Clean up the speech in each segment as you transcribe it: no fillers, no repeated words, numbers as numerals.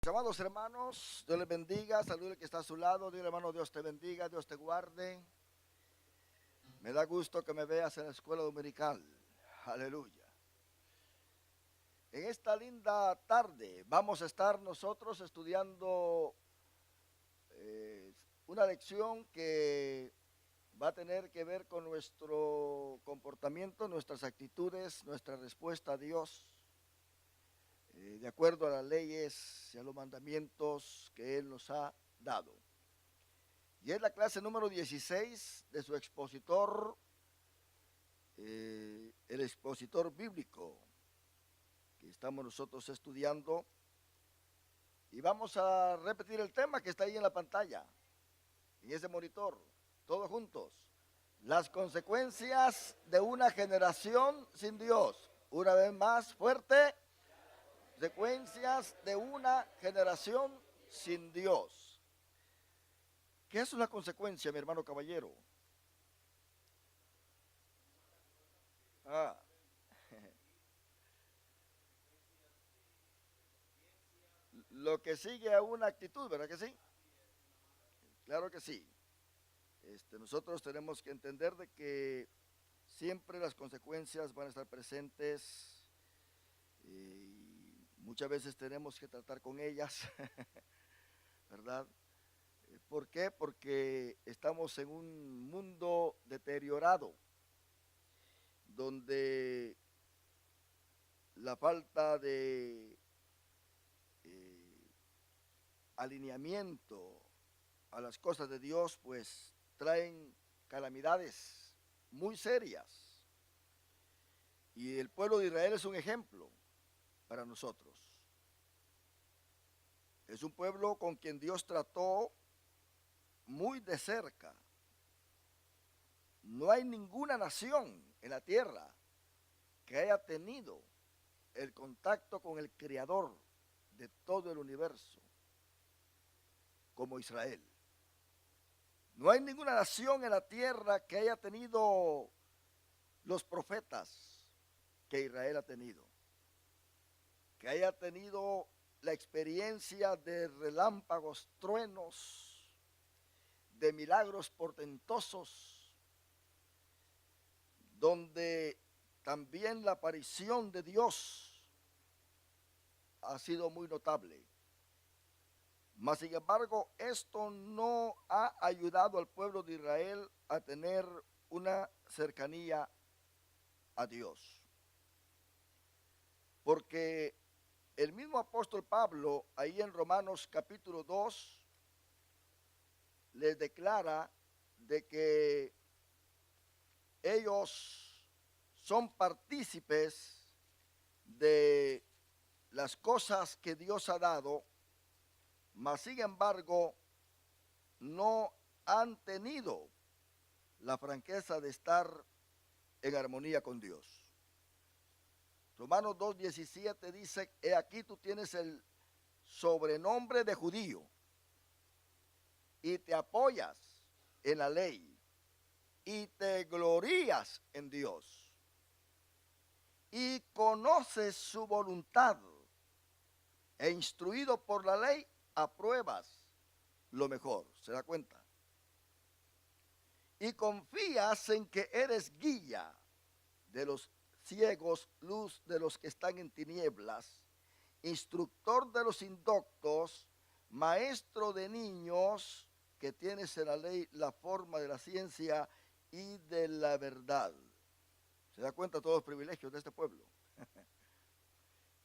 Amados hermanos, Dios les bendiga, salude al que está a su lado, Dios hermano, Dios te bendiga, Dios te guarde. Me da gusto que me veas en la escuela dominical, aleluya. En esta linda tarde vamos a estar nosotros estudiando una lección que va a tener que ver con nuestro comportamiento, nuestras actitudes, nuestra respuesta a Dios. De acuerdo a las leyes y a los mandamientos que Él nos ha dado. Y es la clase número 16 de su expositor, el expositor bíblico, que estamos nosotros estudiando. Y vamos a repetir el tema que está ahí en la pantalla, en ese monitor, todos juntos. Las consecuencias de una generación sin Dios. Una vez más, fuerte. Consecuencias de una generación sin Dios. ¿Qué es una consecuencia, mi hermano caballero? Lo que sigue a una actitud, ¿verdad que sí? Claro que sí. Nosotros tenemos que entender de que siempre las consecuencias van a estar presentes y muchas veces tenemos que tratar con ellas, ¿verdad? ¿Por qué? Porque estamos en un mundo deteriorado, donde la falta de alineamiento a las cosas de Dios, pues traen calamidades muy serias. Y el pueblo de Israel es un ejemplo para nosotros. Es un pueblo con quien Dios trató muy de cerca. No hay ninguna nación en la tierra que haya tenido el contacto con el Creador de todo el universo como Israel. No hay ninguna nación en la tierra que haya tenido los profetas que Israel ha tenido, que haya tenido la experiencia de relámpagos, truenos, de milagros portentosos, donde también la aparición de Dios ha sido muy notable. Mas, sin embargo, esto no ha ayudado al pueblo de Israel a tener una cercanía a Dios. Porque el mismo apóstol Pablo, ahí en Romanos capítulo 2, les declara de que ellos son partícipes de las cosas que Dios ha dado, mas sin embargo no han tenido la franqueza de estar en armonía con Dios. Romanos 2:17 dice: he aquí tú tienes el sobrenombre de judío y te apoyas en la ley y te glorías en Dios y conoces su voluntad e instruido por la ley apruebas lo mejor. ¿Se da cuenta? Y confías en que eres guía de los ciegos, luz de los que están en tinieblas, instructor de los indoctos, maestro de niños, que tienes en la ley la forma de la ciencia y de la verdad. ¿Se da cuenta de todos los privilegios de este pueblo?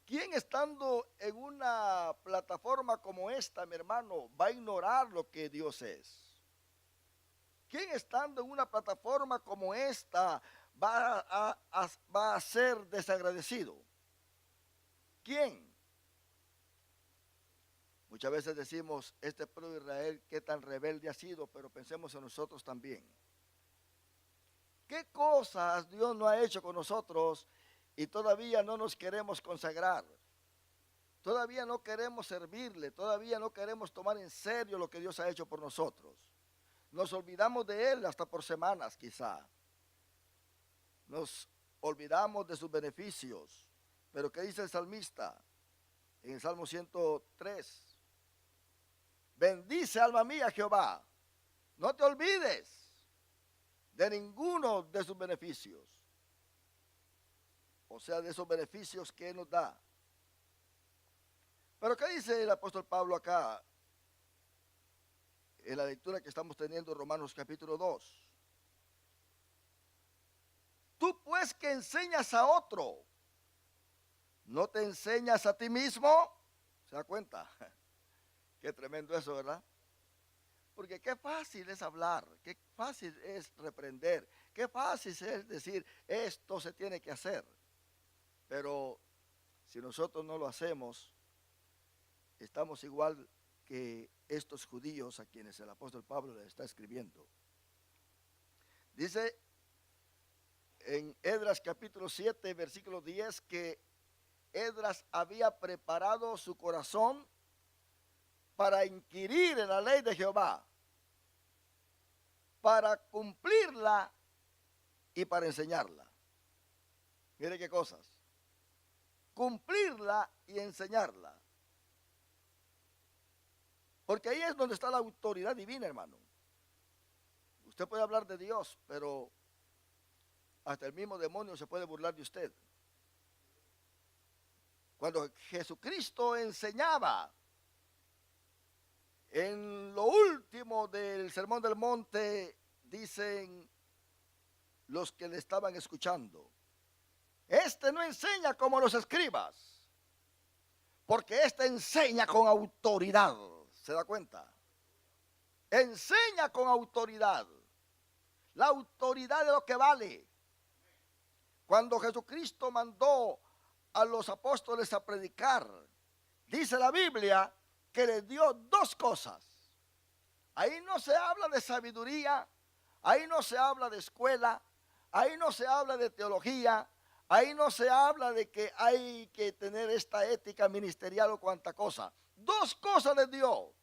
¿Quién estando en una plataforma como esta, mi hermano, va a ignorar lo que Dios es? ¿Quién estando en una plataforma como esta va a ser desagradecido? ¿Quién? Muchas veces decimos, este pueblo de Israel, qué tan rebelde ha sido, pero pensemos en nosotros también. ¿Qué cosas Dios no ha hecho con nosotros y todavía no nos queremos consagrar? Todavía no queremos servirle, todavía no queremos tomar en serio lo que Dios ha hecho por nosotros. Nos olvidamos de Él hasta por semanas quizá. Nos olvidamos de sus beneficios. Pero ¿qué dice el salmista? En el Salmo 103, Bendice, alma mía, Jehová. No te olvides de ninguno de sus beneficios. O sea, de esos beneficios que Él nos da. Pero ¿qué dice el apóstol Pablo acá? En la lectura que estamos teniendo en Romanos capítulo 2. Tú pues que enseñas a otro, ¿no te enseñas a ti mismo? ¿Se da cuenta? Qué tremendo eso, ¿verdad? Porque qué fácil es hablar, qué fácil es reprender, qué fácil es decir, esto se tiene que hacer. Pero si nosotros no lo hacemos, estamos igual que estos judíos a quienes el apóstol Pablo les está escribiendo. Dice en Esdras capítulo 7, versículo 10, que Esdras había preparado su corazón para inquirir en la ley de Jehová, para cumplirla y para enseñarla. Mire qué cosas. Cumplirla y enseñarla. Porque ahí es donde está la autoridad divina, hermano. Usted puede hablar de Dios, pero hasta el mismo demonio se puede burlar de usted. Cuando Jesucristo enseñaba en lo último del Sermón del Monte, dicen los que le estaban escuchando, este no enseña como los escribas, porque este enseña con autoridad. ¿Se da cuenta? Enseña con autoridad. La autoridad de lo que vale. Cuando Jesucristo mandó a los apóstoles a predicar, dice la Biblia que les dio dos cosas. Ahí no se habla de sabiduría, ahí no se habla de escuela, ahí no se habla de teología, ahí no se habla de que hay que tener esta ética ministerial o cuanta cosa. Dos cosas les dio.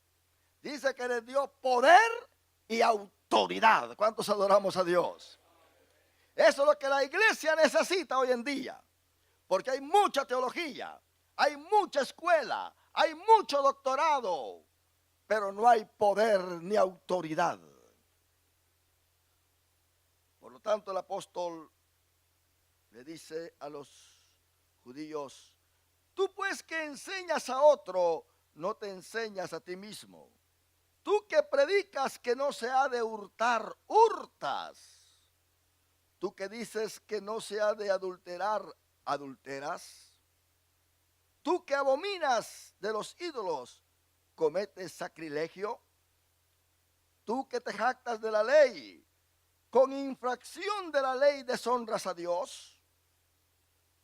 Dice que les dio poder y autoridad. ¿Cuántos adoramos a Dios? Eso es lo que la iglesia necesita hoy en día. Porque hay mucha teología, hay mucha escuela, hay mucho doctorado, pero no hay poder ni autoridad. Por lo tanto, el apóstol le dice a los judíos, tú pues que enseñas a otro, no te enseñas a ti mismo. Tú que predicas que no se ha de hurtar, hurtas. Tú que dices que no se ha de adulterar, adulteras. Tú que abominas de los ídolos, cometes sacrilegio. Tú que te jactas de la ley, con infracción de la ley deshonras a Dios.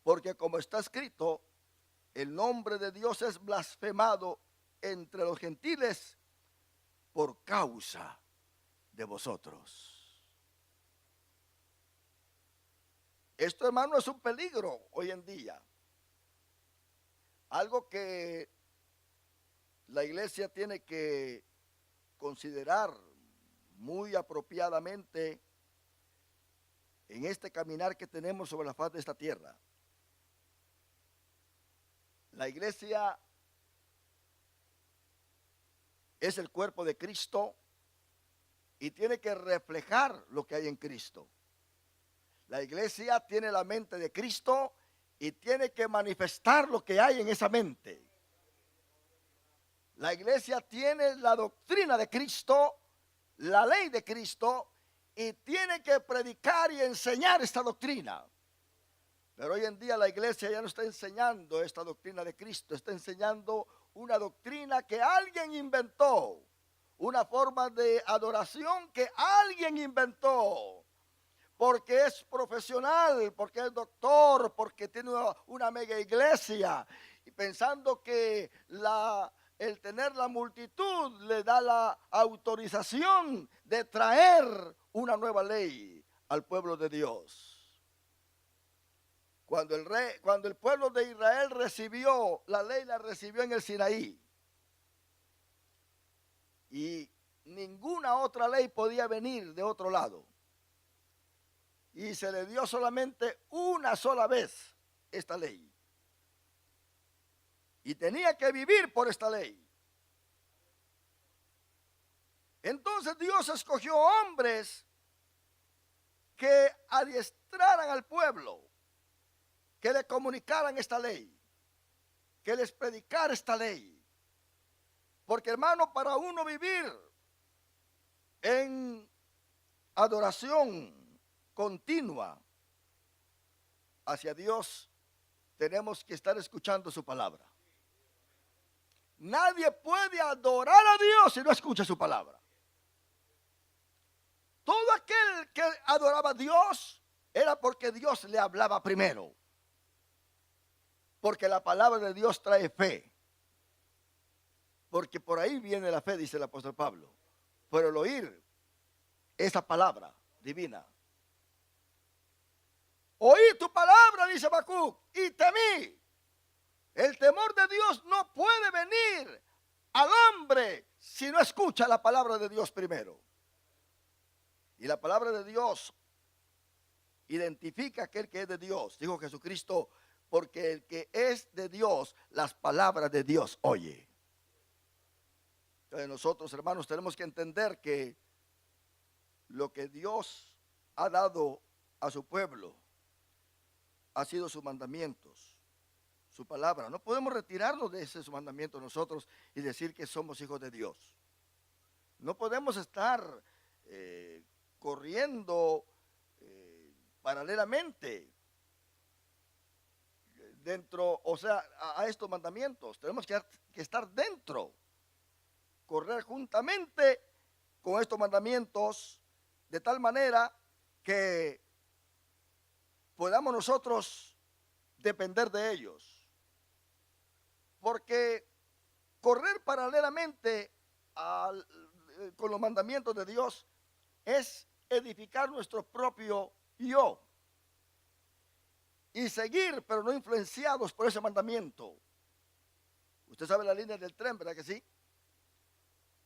Porque como está escrito, el nombre de Dios es blasfemado entre los gentiles por causa de vosotros. Esto, hermano, es un peligro hoy en día. Algo que la iglesia tiene que considerar muy apropiadamente en este caminar que tenemos sobre la faz de esta tierra. La iglesia es el cuerpo de Cristo y tiene que reflejar lo que hay en Cristo. La iglesia tiene la mente de Cristo y tiene que manifestar lo que hay en esa mente. La iglesia tiene la doctrina de Cristo, la ley de Cristo, y tiene que predicar y enseñar esta doctrina. Pero hoy en día la iglesia ya no está enseñando esta doctrina de Cristo, está enseñando una doctrina que alguien inventó, una forma de adoración que alguien inventó. Porque es profesional, porque es doctor, porque tiene una mega iglesia, y pensando que el tener la multitud le da la autorización de traer una nueva ley al pueblo de Dios. Cuando el pueblo de Israel recibió la ley, la recibió en el Sinaí. Y ninguna otra ley podía venir de otro lado. Y se le dio solamente una sola vez esta ley. Y tenía que vivir por esta ley. Entonces Dios escogió hombres que adiestraran al pueblo, que le comunicaran esta ley, que les predicara esta ley. Porque, hermano, para uno vivir en adoración continua hacia Dios, tenemos que estar escuchando su palabra. Nadie puede adorar a Dios si no escucha su palabra. Todo aquel que adoraba a Dios era porque Dios le hablaba primero. Porque la palabra de Dios trae fe. Porque por ahí viene la fe, dice el apóstol Pablo. Por el oír esa palabra divina. Oí tu palabra, dice Habacuc, y temí. El temor de Dios no puede venir al hombre si no escucha la palabra de Dios primero. Y la palabra de Dios identifica a aquel que es de Dios, dijo Jesucristo, porque el que es de Dios, las palabras de Dios oye. Entonces nosotros, hermanos, tenemos que entender que lo que Dios ha dado a su pueblo ha sido sus mandamientos, su palabra. No podemos retirarnos de ese mandamiento nosotros y decir que somos hijos de Dios. No podemos estar corriendo paralelamente dentro, o sea, a estos mandamientos. Tenemos que estar dentro, correr juntamente con estos mandamientos de tal manera que podamos nosotros depender de ellos. Porque correr paralelamente con los mandamientos de Dios es edificar nuestro propio yo y seguir, pero no influenciados por ese mandamiento. Usted sabe la línea del tren, ¿verdad que sí?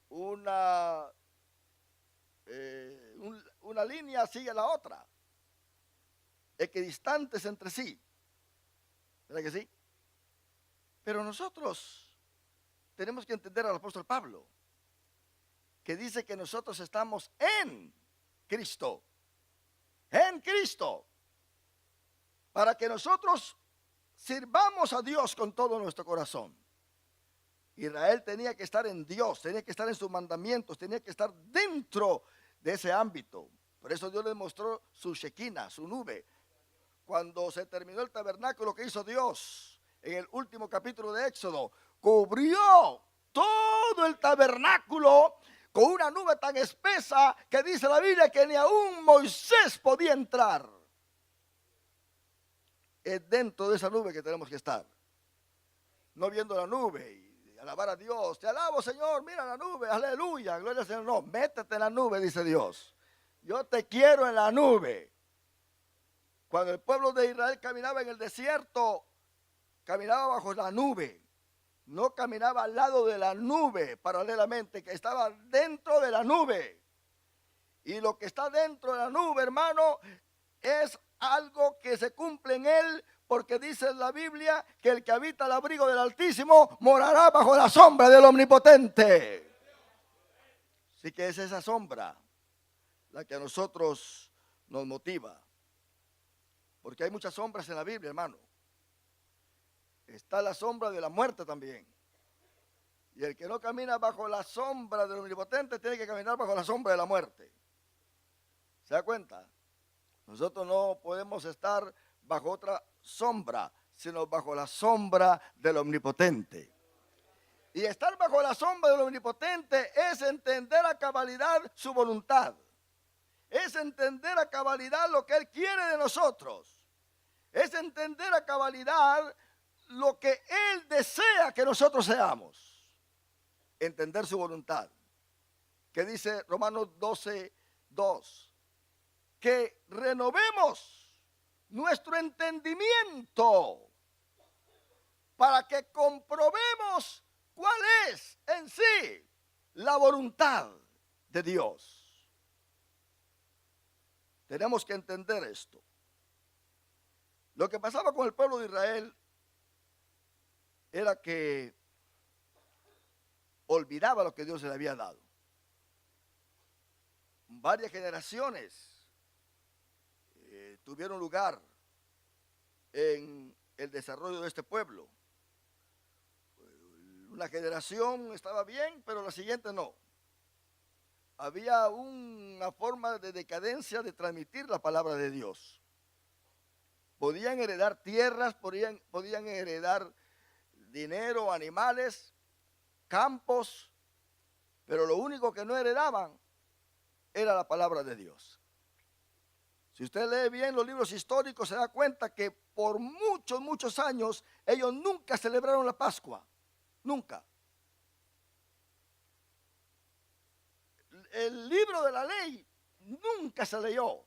Una línea sigue a la otra, equidistantes entre sí, ¿verdad que sí? Pero nosotros tenemos que entender al apóstol Pablo, que dice que nosotros estamos en Cristo, para que nosotros sirvamos a Dios con todo nuestro corazón. Israel tenía que estar en Dios, tenía que estar en sus mandamientos, tenía que estar dentro de ese ámbito. Por eso Dios les mostró su Shekinah, su nube. Cuando se terminó el tabernáculo, que hizo Dios en el último capítulo de Éxodo, cubrió todo el tabernáculo con una nube tan espesa que dice la Biblia que ni aún Moisés podía entrar. Es dentro de esa nube que tenemos que estar, no viendo la nube y alabar a Dios. Te alabo, Señor, mira la nube, aleluya, gloria al Señor. No, métete en la nube, dice Dios. Yo te quiero en la nube. Cuando el pueblo de Israel caminaba en el desierto, caminaba bajo la nube. No caminaba al lado de la nube paralelamente, que estaba dentro de la nube. Y lo que está dentro de la nube, hermano, es algo que se cumple en él, porque dice en la Biblia que el que habita al abrigo del Altísimo morará bajo la sombra del Omnipotente. Así que es esa sombra la que a nosotros nos motiva. Porque hay muchas sombras en la Biblia, hermano. Está la sombra de la muerte también. Y el que no camina bajo la sombra del Omnipotente tiene que caminar bajo la sombra de la muerte. ¿Se da cuenta? Nosotros no podemos estar bajo otra sombra, sino bajo la sombra del Omnipotente. Y estar bajo la sombra del Omnipotente es entender a cabalidad su voluntad. Es entender a cabalidad lo que Él quiere de nosotros. Es entender a cabalidad lo que Él desea que nosotros seamos. Entender su voluntad. Que dice Romanos 12:2. Que renovemos nuestro entendimiento para que comprobemos cuál es en sí la voluntad de Dios. Tenemos que entender esto. Lo que pasaba con el pueblo de Israel era que olvidaba lo que Dios le había dado. varias generaciones tuvieron lugar en el desarrollo de este pueblo. Una generación estaba bien, pero la siguiente no. Había una forma de decadencia de transmitir la palabra de Dios. Podían heredar tierras, podían heredar dinero, animales, campos, pero lo único que no heredaban era la palabra de Dios. Si usted lee bien los libros históricos, se da cuenta que por muchos, muchos años ellos nunca celebraron la Pascua. Nunca. El libro de la ley nunca se leyó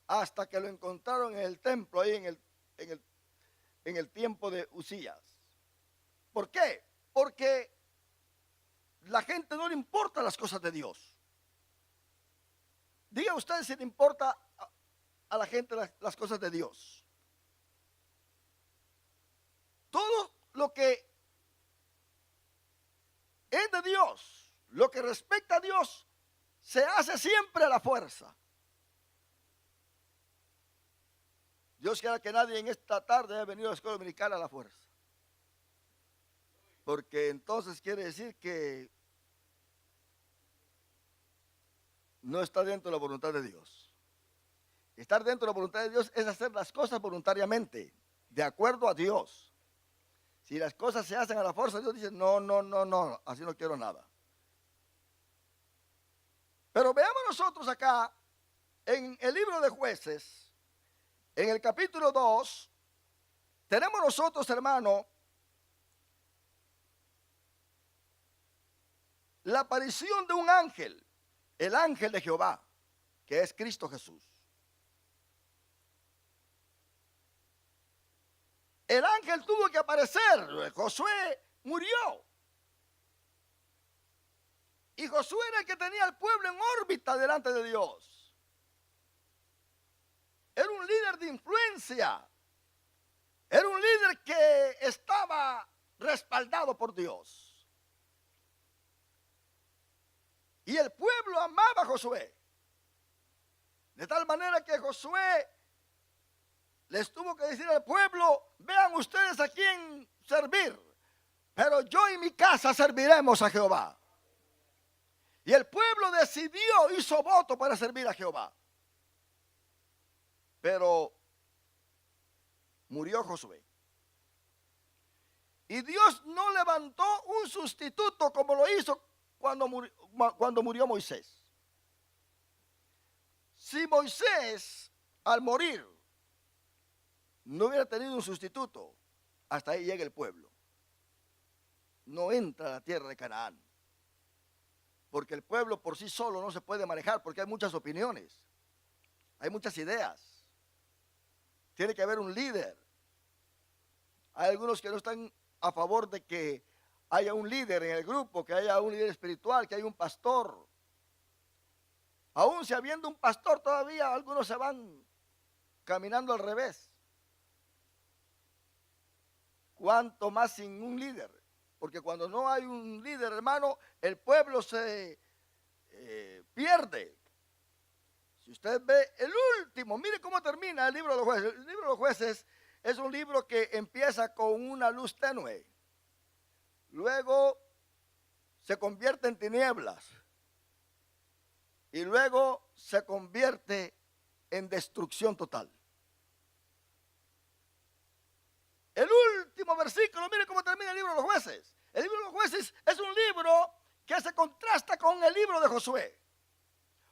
hasta que lo encontraron en el templo, ahí en el tiempo de Usías. ¿Por qué? Porque la gente no le importa las cosas de Dios. Diga usted si le importa a la gente las cosas de Dios. Todo lo que es de Dios, lo que respecta a Dios, se hace siempre a la fuerza. Dios quiera que nadie en esta tarde haya venido a la escuela dominical a la fuerza. Porque entonces quiere decir que no está dentro de la voluntad de Dios. Estar dentro de la voluntad de Dios es hacer las cosas voluntariamente, de acuerdo a Dios. Si las cosas se hacen a la fuerza, Dios dice, no, no, no, no, así no quiero nada. Pero veamos nosotros acá, en el libro de Jueces, en el capítulo 2, tenemos nosotros, hermano, la aparición de un ángel, el ángel de Jehová, que es Cristo Jesús. El ángel tuvo que aparecer, Josué murió. Y Josué era el que tenía al pueblo en órbita delante de Dios. Era un líder de influencia. Era un líder que estaba respaldado por Dios. Y el pueblo amaba a Josué. De tal manera que Josué les tuvo que decir al pueblo, vean ustedes a quién servir, pero yo y mi casa serviremos a Jehová. Y el pueblo decidió, hizo voto para servir a Jehová. Pero murió Josué. Y Dios no levantó un sustituto como lo hizo cuando murió Moisés. Si Moisés, al morir, no hubiera tenido un sustituto, hasta ahí llega el pueblo. No entra a la tierra de Canaán. Porque el pueblo por sí solo no se puede manejar, porque hay muchas opiniones, hay muchas ideas. Tiene que haber un líder. Hay algunos que no están a favor de que haya un líder en el grupo, que haya un líder espiritual, que haya un pastor. Aún si habiendo un pastor, todavía algunos se van caminando al revés. ¿Cuánto más sin un líder? Porque cuando no hay un líder, hermano, el pueblo se pierde. Si usted ve el último, mire cómo termina el libro de los jueces. El libro de los jueces es un libro que empieza con una luz tenue. Luego se convierte en tinieblas. Y luego se convierte en destrucción total. El último versículo, mire cómo termina el libro de los jueces. El libro de los jueces es un libro que se contrasta con el libro de Josué.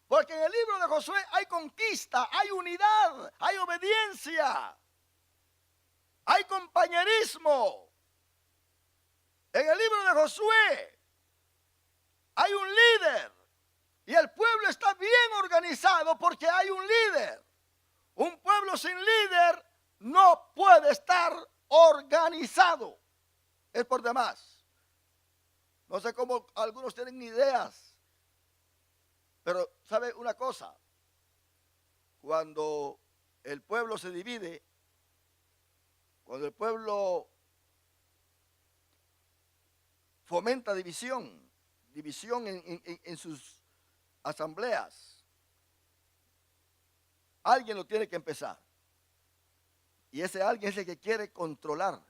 Porque en el libro de Josué hay conquista, hay unidad, hay obediencia, hay compañerismo. En el libro de Josué hay un líder y el pueblo está bien organizado porque hay un líder. Un pueblo sin líder no puede estar organizado. Es por demás. No sé cómo algunos tienen ideas. Pero, ¿sabe una cosa? Cuando el pueblo se divide, cuando el pueblo fomenta división en sus asambleas, alguien lo tiene que empezar. Y ese alguien es el que quiere controlar.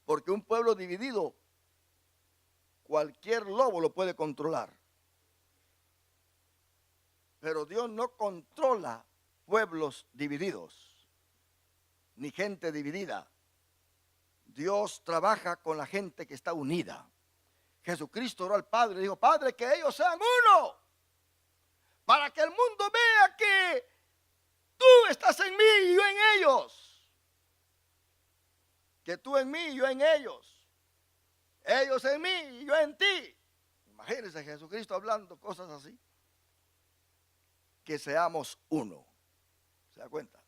Porque un pueblo dividido, cualquier lobo lo puede controlar. Pero Dios no controla pueblos divididos, ni gente dividida. Dios trabaja con la gente que está unida. Jesucristo oró al Padre y dijo: Padre, que ellos sean uno, para que el mundo vea que tú estás en mí y yo en ellos. Que tú en mí y yo en ellos. Ellos en mí y yo en ti. Imagínense Jesucristo hablando cosas así. Que seamos uno. ¿Se da cuenta?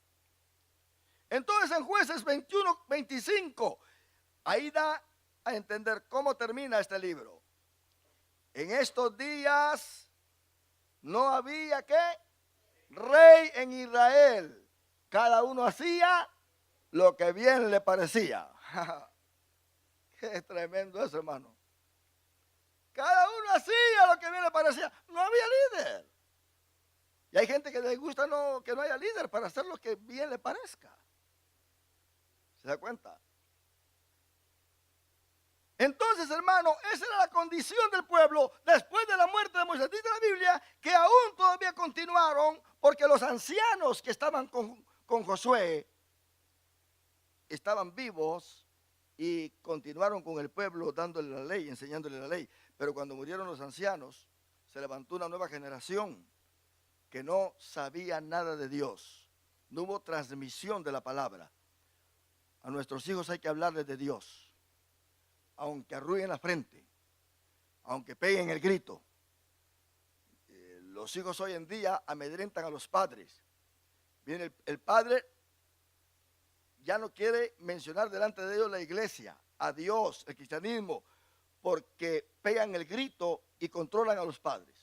Entonces en Jueces 21, 25, ahí da a entender cómo termina este libro. En estos días no había ¿qué? Rey en Israel. Cada uno hacía lo que bien le parecía. Qué tremendo eso, hermano. Cada uno hacía lo que bien le parecía. No había líder. Y hay gente que les gusta que no haya líder para hacer lo que bien le parezca. ¿Se da cuenta? Entonces, hermano, esa era la condición del pueblo después de la muerte de Moisés. Dice la Biblia que aún todavía continuaron, porque los ancianos que estaban con Josué estaban vivos y continuaron con el pueblo dándole la ley, enseñándole la ley. Pero cuando murieron los ancianos, se levantó una nueva generación que no sabía nada de Dios. No hubo transmisión de la palabra. A nuestros hijos hay que hablarles de Dios. Aunque arruguen la frente, aunque peguen el grito. Los hijos hoy en día amedrentan a los padres. Viene el padre, ya no quiere mencionar delante de ellos la iglesia, a Dios, el cristianismo, porque pegan el grito y controlan a los padres.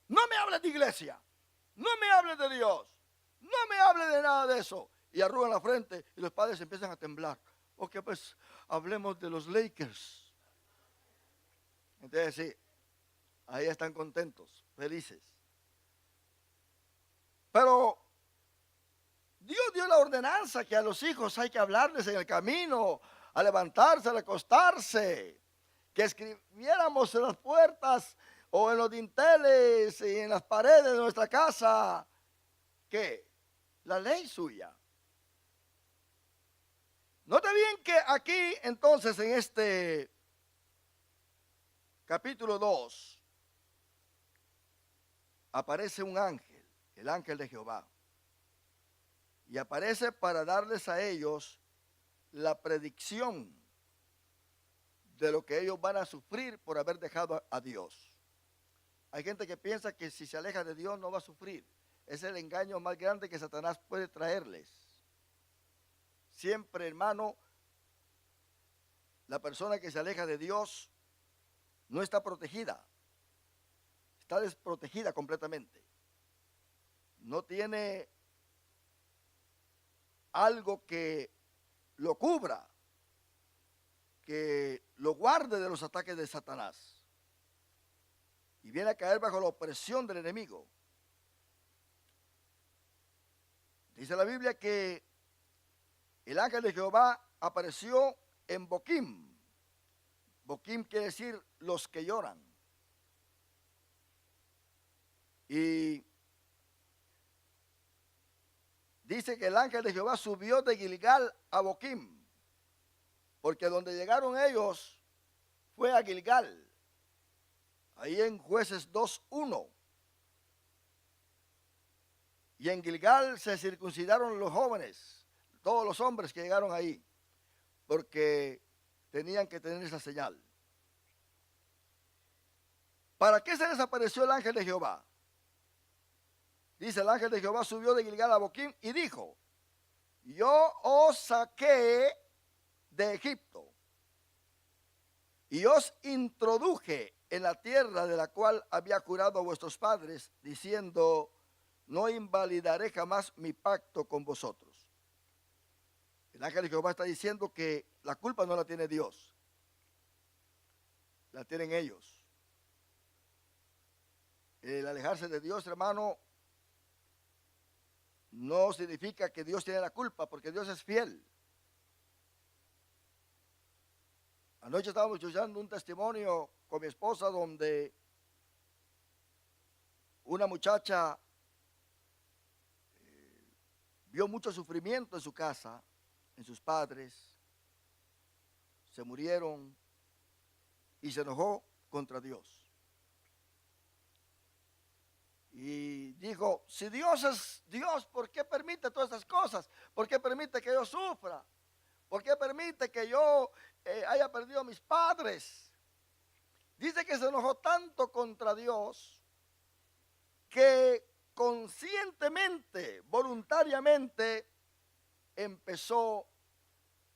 No me hables de iglesia, no me hables de Dios, no me hables de nada de eso. Y arrugan la frente y los padres empiezan a temblar. Ok, pues hablemos de los Lakers. Entonces sí, ahí están contentos, felices. Pero Dios dio la ordenanza que a los hijos hay que hablarles en el camino, a levantarse, al acostarse, que escribiéramos en las puertas o en los dinteles y en las paredes de nuestra casa, que la ley suya. Note bien que aquí entonces en este capítulo 2 aparece un ángel, el ángel de Jehová. Y aparece para darles a ellos la predicción de lo que ellos van a sufrir por haber dejado a Dios. Hay gente que piensa que si se aleja de Dios no va a sufrir. Es el engaño más grande que Satanás puede traerles. Siempre, hermano, la persona que se aleja de Dios no está protegida. Está desprotegida completamente. No tiene algo que lo cubra, que lo guarde de los ataques de Satanás. Y viene a caer bajo la opresión del enemigo. Dice la Biblia que el ángel de Jehová apareció en Boquim. Boquim quiere decir los que lloran. Y dice que el ángel de Jehová subió de Gilgal a Boquim, porque donde llegaron ellos fue a Gilgal, ahí en Jueces 2:1. Y en Gilgal se circuncidaron los jóvenes, todos los hombres que llegaron ahí, porque tenían que tener esa señal. ¿Para qué se les apareció el ángel de Jehová? Dice: el ángel de Jehová subió de Gilgal a Boquim y dijo: yo os saqué de Egipto y os introduje en la tierra de la cual había jurado a vuestros padres, diciendo: no invalidaré jamás mi pacto con vosotros. El ángel de Jehová está diciendo que la culpa no la tiene Dios, la tienen ellos. El alejarse de Dios, hermano, no significa que Dios tiene la culpa, porque Dios es fiel. Anoche estábamos escuchando un testimonio con mi esposa donde una muchacha vio mucho sufrimiento en su casa, en sus padres, se murieron y se enojó contra Dios. Y dijo, si Dios es Dios, ¿por qué permite todas estas cosas? ¿Por qué permite que yo sufra? ¿Por qué permite que yo haya perdido a mis padres? Dice que se enojó tanto contra Dios que conscientemente, voluntariamente, empezó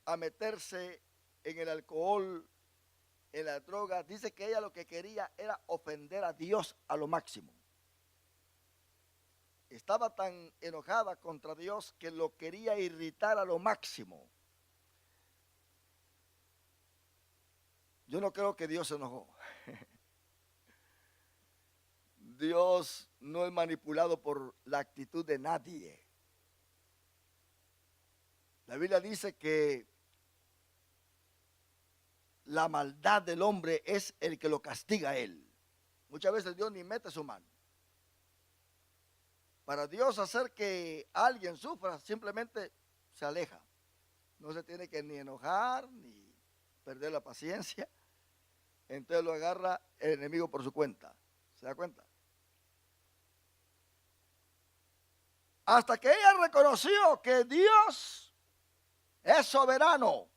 a meterse en el alcohol, en la droga. Dice que ella lo que quería era ofender a Dios a lo máximo. Estaba tan enojada contra Dios que lo quería irritar a lo máximo. Yo no creo que Dios se enojó. Dios no es manipulado por la actitud de nadie. La Biblia dice que la maldad del hombre es el que lo castiga a él. Muchas veces Dios ni mete su mano. Para Dios hacer que alguien sufra, simplemente se aleja. No se tiene que ni enojar, ni perder la paciencia. Entonces lo agarra el enemigo por su cuenta. ¿Se da cuenta? Hasta que ella reconoció que Dios es soberano,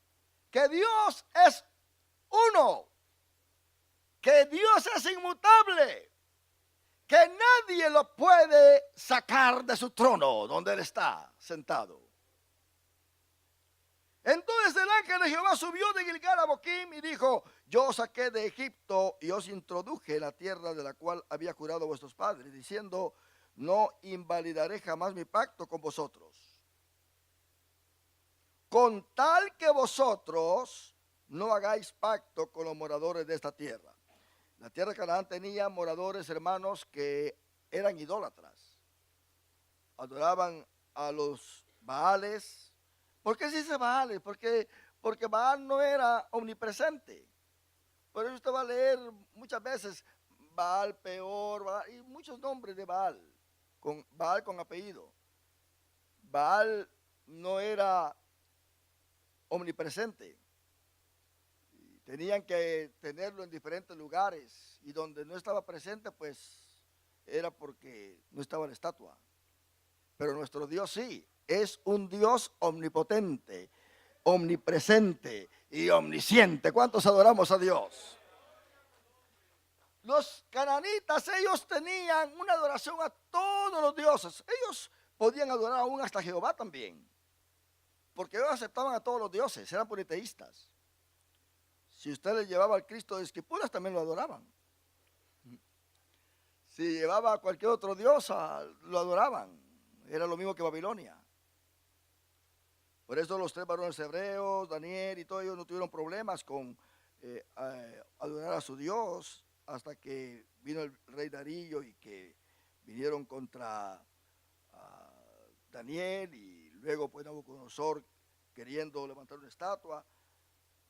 que Dios es uno, que Dios es inmutable, que nadie lo puede sacar de su trono donde él está sentado. Entonces el ángel de Jehová subió de Gilgal a Boquim y dijo, yo os saqué de Egipto y os introduje en la tierra de la cual había jurado a vuestros padres, diciendo, no invalidaré jamás mi pacto con vosotros, con tal que vosotros no hagáis pacto con los moradores de esta tierra. La tierra de Canaán tenía moradores, hermanos, que eran idólatras. Adoraban a los Baales. ¿Por qué se dice Baales? Porque Baal no era omnipresente. Por eso usted va a leer muchas veces Baal Peor, Baal, y muchos nombres de Baal con apellido. Baal no era omnipresente. Tenían que tenerlo en diferentes lugares y donde no estaba presente, pues era porque no estaba la estatua. Pero nuestro Dios sí, es un Dios omnipotente, omnipresente y omnisciente. ¿Cuántos adoramos a Dios? Los cananitas, ellos tenían una adoración a todos los dioses. Ellos podían adorar aún hasta Jehová también, porque ellos aceptaban a todos los dioses, eran politeístas. Si usted le llevaba al Cristo de Esquipulas, también lo adoraban. Si llevaba a cualquier otro dios, lo adoraban. Era lo mismo que Babilonia. Por eso los 3 varones hebreos, Daniel y todos ellos no tuvieron problemas con adorar a su Dios, hasta que vino el rey Darío y que vinieron contra Daniel, y luego pues Nabucodonosor queriendo levantar una estatua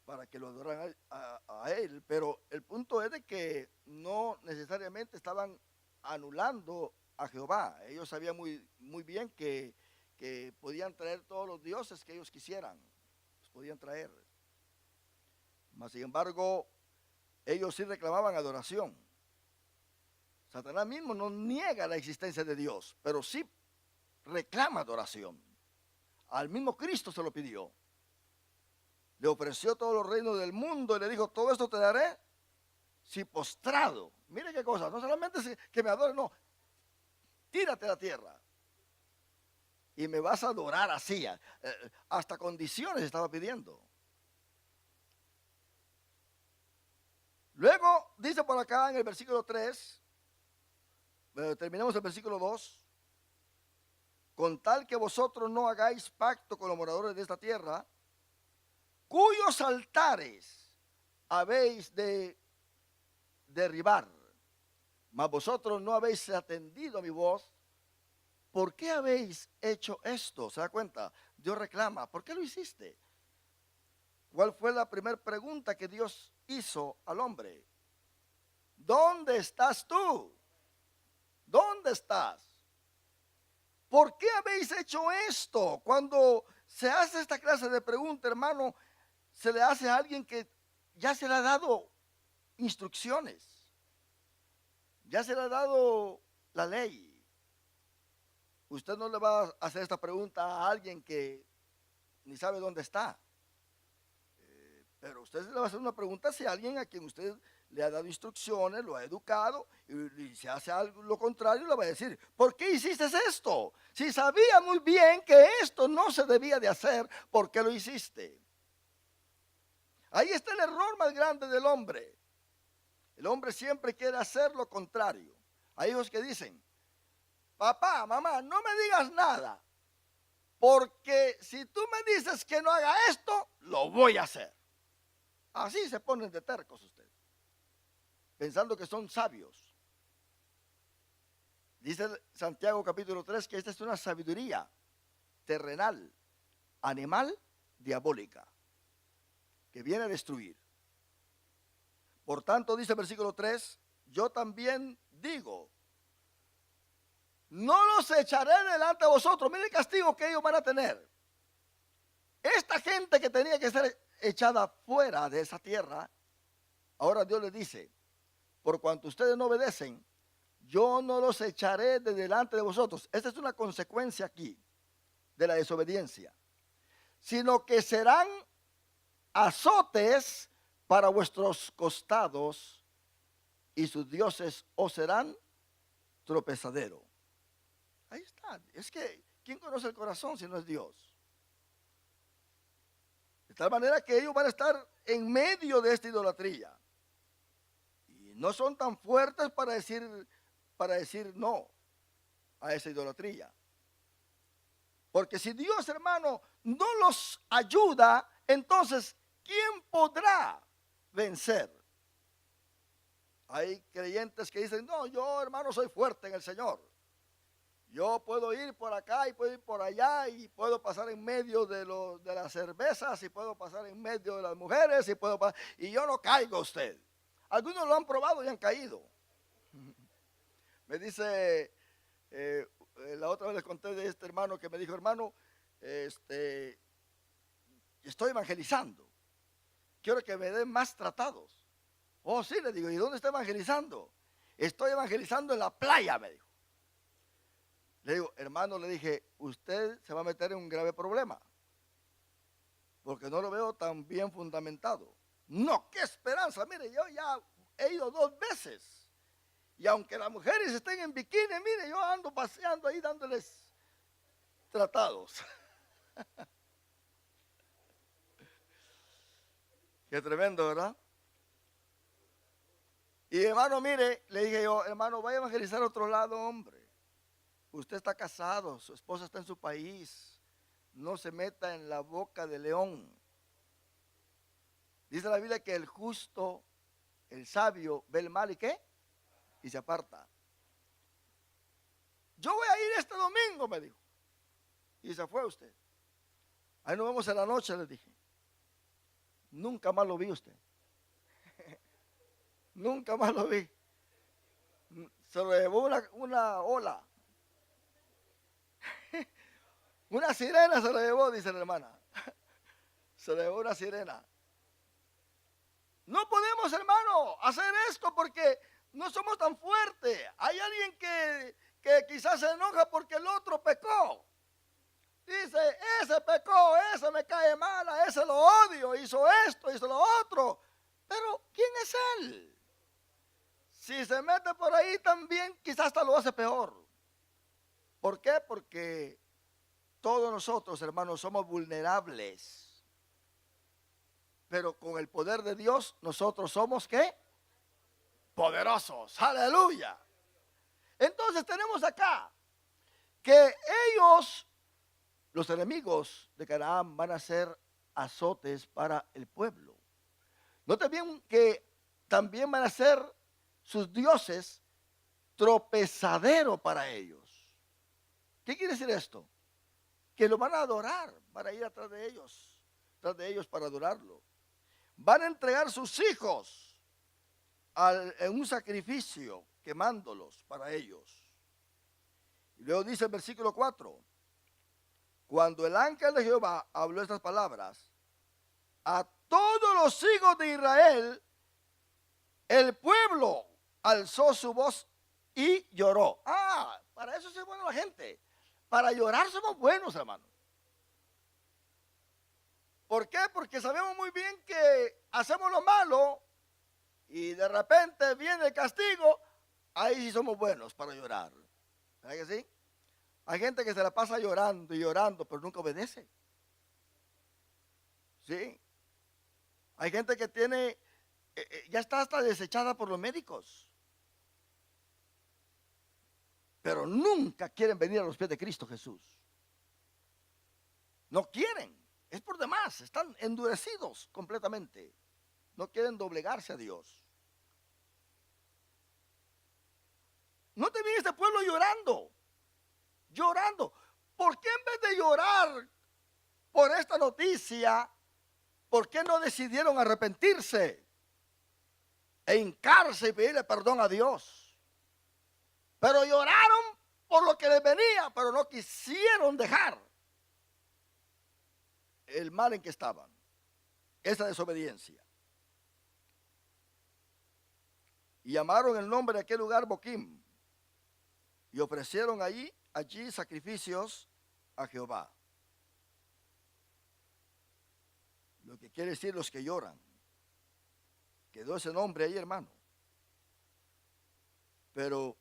para que lo adoraran a él. Pero el punto es de que no necesariamente estaban anulando a Jehová. Ellos sabían muy bien que podían traer todos los dioses que ellos quisieran, los podían traer. Mas sin embargo, ellos sí reclamaban adoración. Satanás mismo no niega la existencia de Dios, pero sí reclama adoración. Al mismo Cristo se lo pidió. Le ofreció todos los reinos del mundo y le dijo, todo esto te daré si postrado. Mire qué cosa, no solamente que me adore, no, tírate a la tierra y me vas a adorar así. Hasta condiciones estaba pidiendo. Luego dice por acá en el versículo 3, terminamos el versículo 2, con tal que vosotros no hagáis pacto con los moradores de esta tierra, cuyos altares habéis de derribar. mas vosotros no habéis atendido a mi voz. ¿Por qué habéis hecho esto? ¿Se da cuenta? Dios reclama, ¿por qué lo hiciste? ¿Cuál fue la primera pregunta que Dios hizo al hombre? ¿Dónde estás tú? ¿Dónde estás? ¿Por qué habéis hecho esto? Cuando se hace esta clase de pregunta, hermano, se le hace a alguien que ya se le ha dado instrucciones, ya se le ha dado la ley. Usted no le va a hacer esta pregunta a alguien que ni sabe dónde está. Pero usted le va a hacer una pregunta si alguien a quien usted le ha dado instrucciones, lo ha educado, y si hace algo lo contrario, le va a decir, ¿por qué hiciste esto? Si sabía muy bien que esto no se debía de hacer, ¿por qué lo hiciste? Ahí está el error más grande del hombre. El hombre siempre quiere hacer lo contrario. Hay hijos que dicen, papá, mamá, no me digas nada, porque si tú me dices que no haga esto, lo voy a hacer. Así se ponen de tercos ustedes, pensando que son sabios. Dice Santiago capítulo 3 que esta es una sabiduría terrenal, animal, diabólica, que viene a destruir. Por tanto, dice el versículo 3, yo también digo, no los echaré delante de vosotros. Miren el castigo que ellos van a tener. Esta gente que tenía que ser echada fuera de esa tierra, ahora Dios les dice, por cuanto ustedes no obedecen, yo no los echaré de delante de vosotros. Esta es una consecuencia aquí de la desobediencia, sino que serán azotes para vuestros costados y sus dioses os serán tropezadero. Ahí está. Es que, ¿quién conoce el corazón si no es Dios? De tal manera que ellos van a estar en medio de esta idolatría. Y no son tan fuertes para decir no a esa idolatría. Porque si Dios, hermano, no los ayuda, entonces, ¿quién podrá vencer? Hay creyentes que dicen, no, yo, hermano, soy fuerte en el Señor. Yo puedo ir por acá y puedo ir por allá y puedo pasar en medio de las cervezas y puedo pasar en medio de las mujeres y yo no caigo a usted. Algunos lo han probado y han caído. Me dice, la otra vez les conté de este hermano que me dijo, hermano, estoy evangelizando. Quiero que me den más tratados. Oh, sí, le digo, ¿y dónde está evangelizando? Estoy evangelizando en la playa, me dijo. Le digo, hermano, le dije, usted se va a meter en un grave problema, porque no lo veo tan bien fundamentado. No, qué esperanza, mire, yo ya he ido 2 veces, y aunque las mujeres estén en bikini, mire, yo ando paseando ahí dándoles tratados. Qué tremendo, ¿verdad? Y hermano, mire, le dije yo, hermano, vaya a evangelizar a otro lado, hombre. Usted está casado, su esposa está en su país. No se meta en la boca del león. Dice la Biblia que el justo, el sabio, ve el mal y ¿qué? Y se aparta. Yo voy a ir este domingo, me dijo. Y se fue usted. Ahí nos vemos en la noche, le dije. Nunca más lo vi usted. Nunca más lo vi. Se lo llevó una ola. Una sirena se lo llevó, dice la hermana. Se lo llevó una sirena. No podemos, hermano, hacer esto porque no somos tan fuertes. Hay alguien que quizás se enoja porque el otro pecó. Dice, ese pecó, ese me cae mal, a ese lo odio, hizo esto, hizo lo otro. Pero, ¿quién es él? Si se mete por ahí también, quizás hasta lo hace peor. ¿Por qué? Porque todos nosotros, hermanos, somos vulnerables. Pero con el poder de Dios, nosotros somos, ¿qué? Poderosos. Aleluya. Entonces tenemos acá que ellos, los enemigos de Canaán, van a ser azotes para el pueblo. Noten bien que también van a ser sus dioses tropezadero para ellos. ¿Qué quiere decir esto? Que lo van a adorar, van a ir atrás de ellos para adorarlo. Van a entregar sus hijos en un sacrificio, quemándolos para ellos. Y luego dice el versículo 4, cuando el ángel de Jehová habló estas palabras, a todos los hijos de Israel, el pueblo alzó su voz y lloró. Para eso es bueno la gente. Para llorar somos buenos, hermanos. ¿Por qué? Porque sabemos muy bien que hacemos lo malo y de repente viene el castigo. Ahí sí somos buenos para llorar. ¿Verdad que sí? Hay gente que se la pasa llorando y llorando, pero nunca obedece. ¿Sí? Hay gente que tiene, ya está hasta desechada por los médicos. Pero nunca quieren venir a los pies de Cristo Jesús. No quieren. Es por demás. Están endurecidos completamente. No quieren doblegarse a Dios. No te viene este pueblo llorando. Llorando. ¿Por qué en vez de llorar por esta noticia, por qué no decidieron arrepentirse e hincarse y pedirle perdón a Dios? Pero lloraron por lo que les venía, pero no quisieron dejar el mal en que estaban, esa desobediencia. Y llamaron el nombre de aquel lugar Boquim y ofrecieron allí sacrificios a Jehová. Lo que quiere decir los que lloran. Quedó ese nombre ahí, hermano. Pero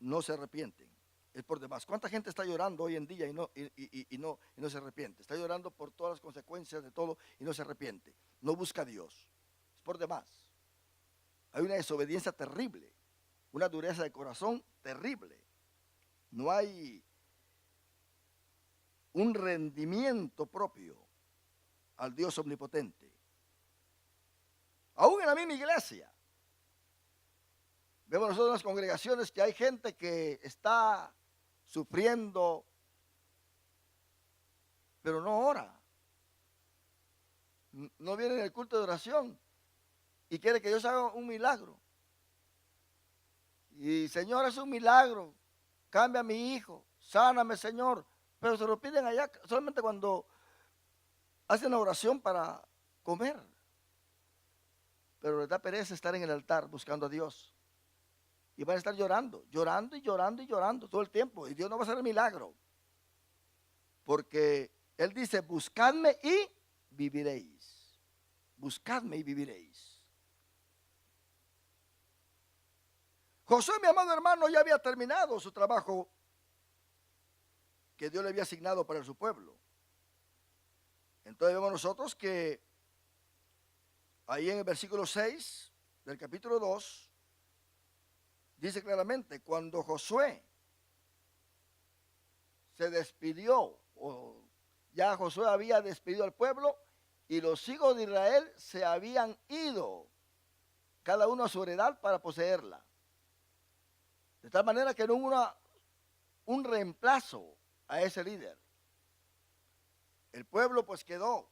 no se arrepienten. Es por demás. ¿Cuánta gente está llorando hoy en día y no se arrepiente? Está llorando por todas las consecuencias de todo y no se arrepiente. No busca a Dios. Es por demás. Hay una desobediencia terrible. Una dureza de corazón terrible. No hay un rendimiento propio al Dios omnipotente. Aún en la misma iglesia. Vemos nosotros en las congregaciones que hay gente que está sufriendo, pero no ora. No viene en el culto de oración y quiere que Dios haga un milagro. Y Señor, es un milagro. Cambia a mi hijo, sáname, Señor. Pero se lo piden allá solamente cuando hacen la oración para comer. Pero les da pereza estar en el altar buscando a Dios. Y van a estar llorando, llorando y llorando y llorando todo el tiempo. Y Dios no va a hacer el milagro. Porque Él dice, buscadme y viviréis. Buscadme y viviréis. Josué, mi amado hermano, ya había terminado su trabajo que Dios le había asignado para su pueblo. Entonces vemos nosotros que ahí en el versículo 6 del capítulo 2, dice claramente, cuando Josué se despidió, o ya Josué había despedido al pueblo, y los hijos de Israel se habían ido, cada uno a su heredad para poseerla. De tal manera que no hubo un reemplazo a ese líder. El pueblo pues quedó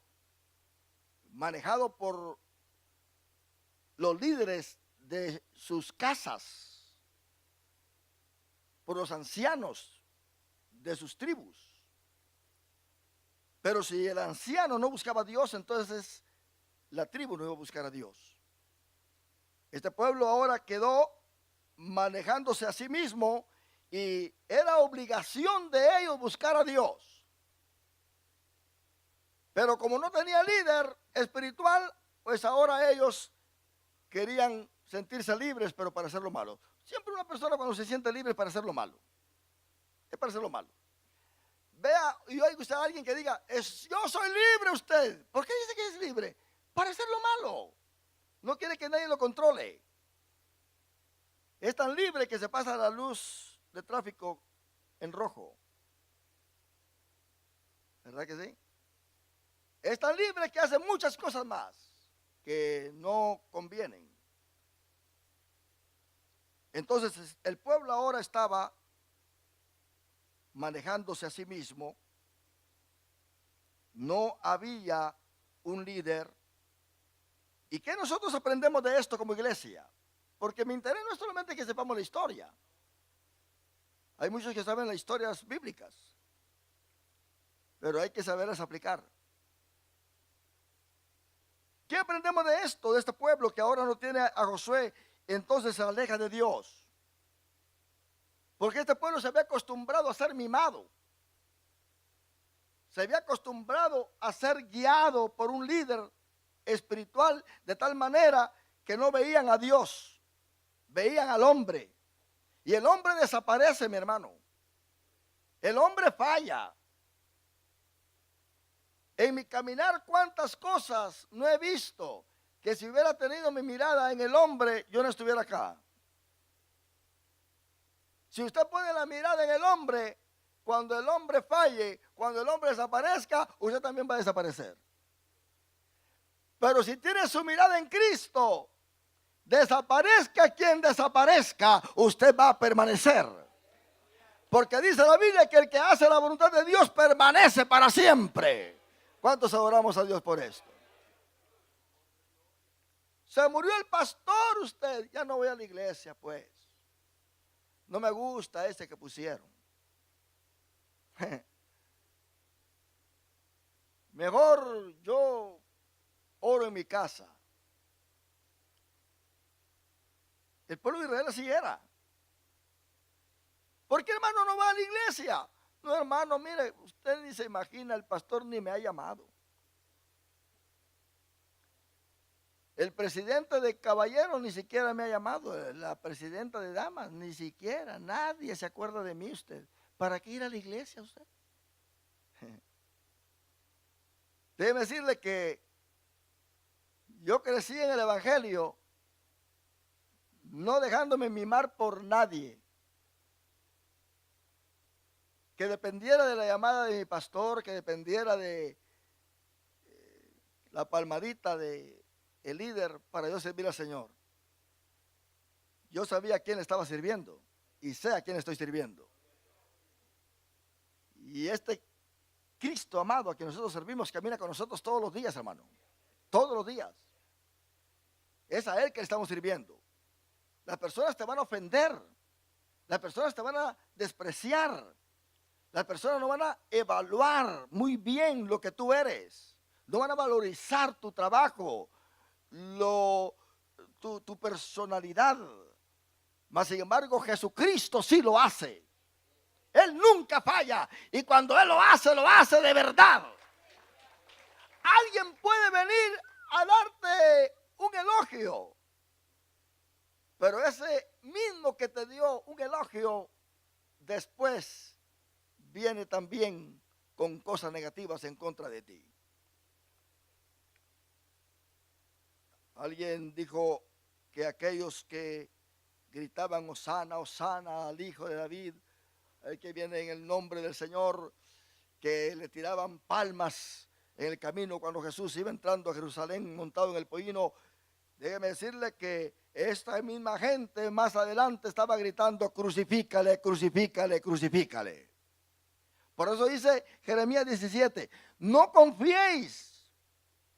manejado por los líderes de sus casas, por los ancianos de sus tribus. Pero si el anciano no buscaba a Dios, entonces la tribu no iba a buscar a Dios. Este pueblo ahora quedó manejándose a sí mismo y era obligación de ellos buscar a Dios. Pero como no tenía líder espiritual, pues ahora ellos querían sentirse libres, pero para hacer lo malo. Siempre una persona cuando se siente libre es para hacer lo malo. Es para hacer lo malo. Vea y oiga usted a alguien que diga, yo soy libre usted. ¿Por qué dice que es libre? Para hacer lo malo. No quiere que nadie lo controle. Es tan libre que se pasa la luz de tráfico en rojo. ¿Verdad que sí? Es tan libre que hace muchas cosas más que no convienen. Entonces el pueblo ahora estaba manejándose a sí mismo. No había un líder. ¿Y qué nosotros aprendemos de esto como iglesia? Porque mi interés no es solamente que sepamos la historia. Hay muchos que saben las historias bíblicas, pero hay que saberlas aplicar. ¿Qué aprendemos de esto, de este pueblo que ahora no tiene a Josué, entonces se aleja de Dios? Porque este pueblo se había acostumbrado a ser mimado. Se había acostumbrado a ser guiado por un líder espiritual de tal manera que no veían a Dios, veían al hombre. Y el hombre desaparece, mi hermano. El hombre falla. En mi caminar, cuántas cosas no he visto que si hubiera tenido mi mirada en el hombre, yo no estuviera acá. Si usted pone la mirada en el hombre, cuando el hombre falle, cuando el hombre desaparezca, usted también va a desaparecer. Pero si tiene su mirada en Cristo, desaparezca quien desaparezca, usted va a permanecer. Porque dice la Biblia que el que hace la voluntad de Dios permanece para siempre. ¿Cuántos adoramos a Dios por esto? Se murió el pastor, usted, ya no voy a la iglesia, pues. No me gusta ese que pusieron. Mejor yo oro en mi casa. El pueblo de Israel así era. ¿Por qué, hermano, no va a la iglesia? No, hermano, mire, usted ni se imagina, el pastor ni me ha llamado. El presidente de caballeros ni siquiera me ha llamado. La presidenta de damas, ni siquiera. Nadie se acuerda de mí, usted. ¿Para qué ir a la iglesia usted? Déjeme decirle que yo crecí en el evangelio no dejándome mimar por nadie. Que dependiera de la llamada de mi pastor, que dependiera de la palmadita de el líder para yo servir al Señor. Yo sabía a quién estaba sirviendo y sé a quién estoy sirviendo. Y este Cristo amado a quien nosotros servimos camina con nosotros todos los días, hermano. Todos los días. Es a Él que le estamos sirviendo. Las personas te van a ofender. Las personas te van a despreciar. Las personas no van a evaluar muy bien lo que tú eres. No van a valorizar tu trabajo, tu personalidad. Mas sin embargo, Jesucristo sí lo hace. Él nunca falla. Y cuando Él lo hace de verdad. Alguien puede venir a darte un elogio. Pero ese mismo que te dio un elogio, después viene también con cosas negativas en contra de ti. Alguien dijo que aquellos que gritaban Hosana, Hosana al Hijo de David, el que viene en el nombre del Señor, que le tiraban palmas en el camino cuando Jesús iba entrando a Jerusalén montado en el pollino. Déjeme decirle que esta misma gente más adelante estaba gritando crucifícale, crucifícale, crucifícale. Por eso dice Jeremías 17, no confiéis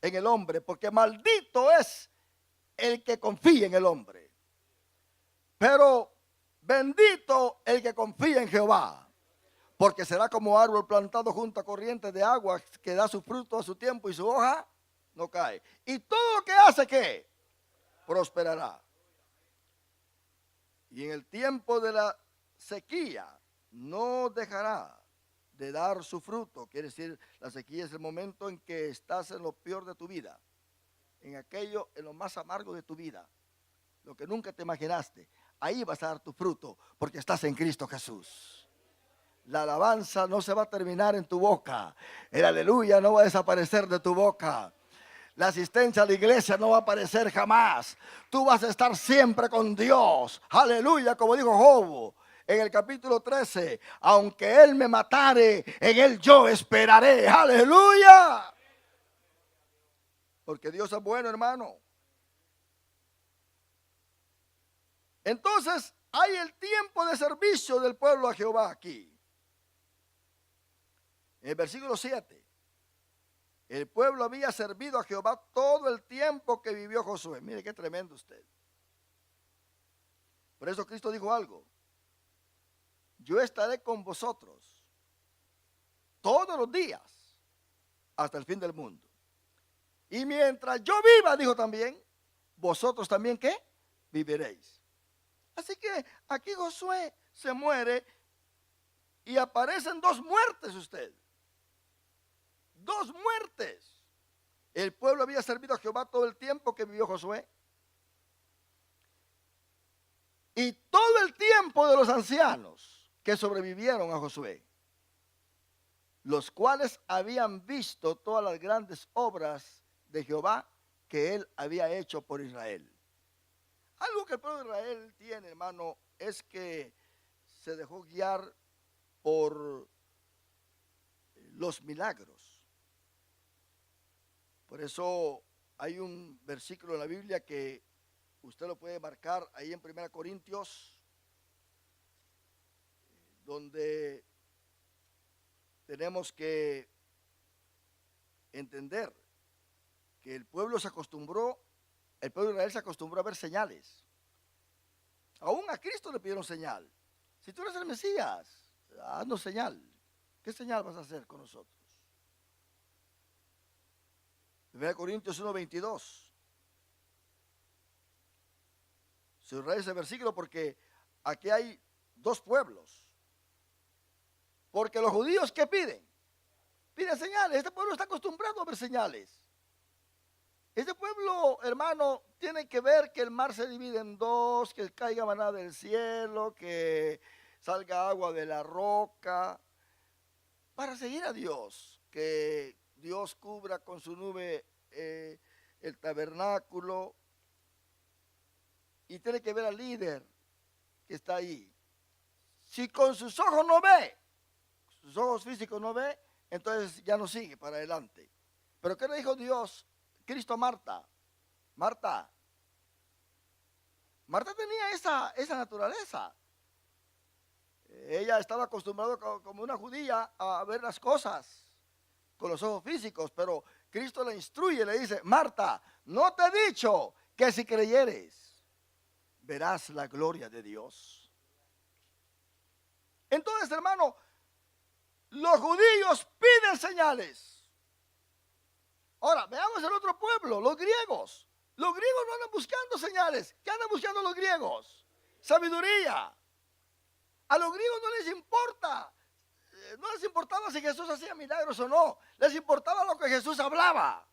en el hombre, porque maldito es el que confía en el hombre. Pero bendito el que confía en Jehová, porque será como árbol plantado junto a corrientes de agua que da su fruto a su tiempo y su hoja no cae. Y todo lo que hace, ¿qué? Prosperará. Y en el tiempo de la sequía no dejará de dar su fruto. Quiere decir, la sequía es el momento en que estás en lo peor de tu vida, en aquello, en lo más amargo de tu vida, lo que nunca te imaginaste. Ahí vas a dar tu fruto porque estás en Cristo Jesús. La alabanza no se va a terminar en tu boca. El aleluya no va a desaparecer de tu boca. La asistencia a la iglesia no va a aparecer jamás. Tú vas a estar siempre con Dios. Aleluya, como dijo Job en el capítulo 13. Aunque Él me matare, en Él yo esperaré. Aleluya. Porque Dios es bueno, hermano. Entonces, hay el tiempo de servicio del pueblo a Jehová aquí. En el versículo 7, el pueblo había servido a Jehová todo el tiempo que vivió Josué. Mire qué tremendo usted. Por eso Cristo dijo algo: yo estaré con vosotros todos los días hasta el fin del mundo. Y mientras yo viva, dijo también, vosotros también, ¿qué? Viviréis. Así que aquí Josué se muere y aparecen dos muertes usted. Dos muertes. El pueblo había servido a Jehová todo el tiempo que vivió Josué. Y todo el tiempo de los ancianos que sobrevivieron a Josué, los cuales habían visto todas las grandes obras de Jehová que él había hecho por Israel. Algo que el pueblo de Israel tiene, hermano, es que se dejó guiar por los milagros. Por eso hay un versículo en la Biblia que usted lo puede marcar ahí en 1 Corintios, donde tenemos que entender que el pueblo de Israel se acostumbró a ver señales. Aún a Cristo le pidieron señal. Si tú eres el Mesías, haznos señal. ¿Qué señal vas a hacer con nosotros? 1 Corintios 1:22. Subraya ese versículo porque aquí hay dos pueblos. Porque los judíos, ¿qué piden? Piden señales. Este pueblo está acostumbrado a ver señales. Este pueblo, hermano, tiene que ver que el mar se divide en dos, que caiga maná del cielo, que salga agua de la roca, para seguir a Dios, que Dios cubra con su nube el tabernáculo, y tiene que ver al líder que está ahí. Si con sus ojos no ve, sus ojos físicos no ve, entonces ya no sigue para adelante. Pero ¿qué le dijo Dios? Cristo a Marta. Marta tenía esa naturaleza. Ella estaba acostumbrada como una judía a ver las cosas con los ojos físicos, pero Cristo la instruye, le dice: Marta, no te he dicho que si creyeres verás la gloria de Dios. Entonces, hermano, los judíos piden señales. Ahora, veamos el otro pueblo, los griegos. Los griegos no andan buscando señales. ¿Qué andan buscando los griegos? Sabiduría. A los griegos no les importa. No les importaba si Jesús hacía milagros o no. Les importaba lo que Jesús hablaba.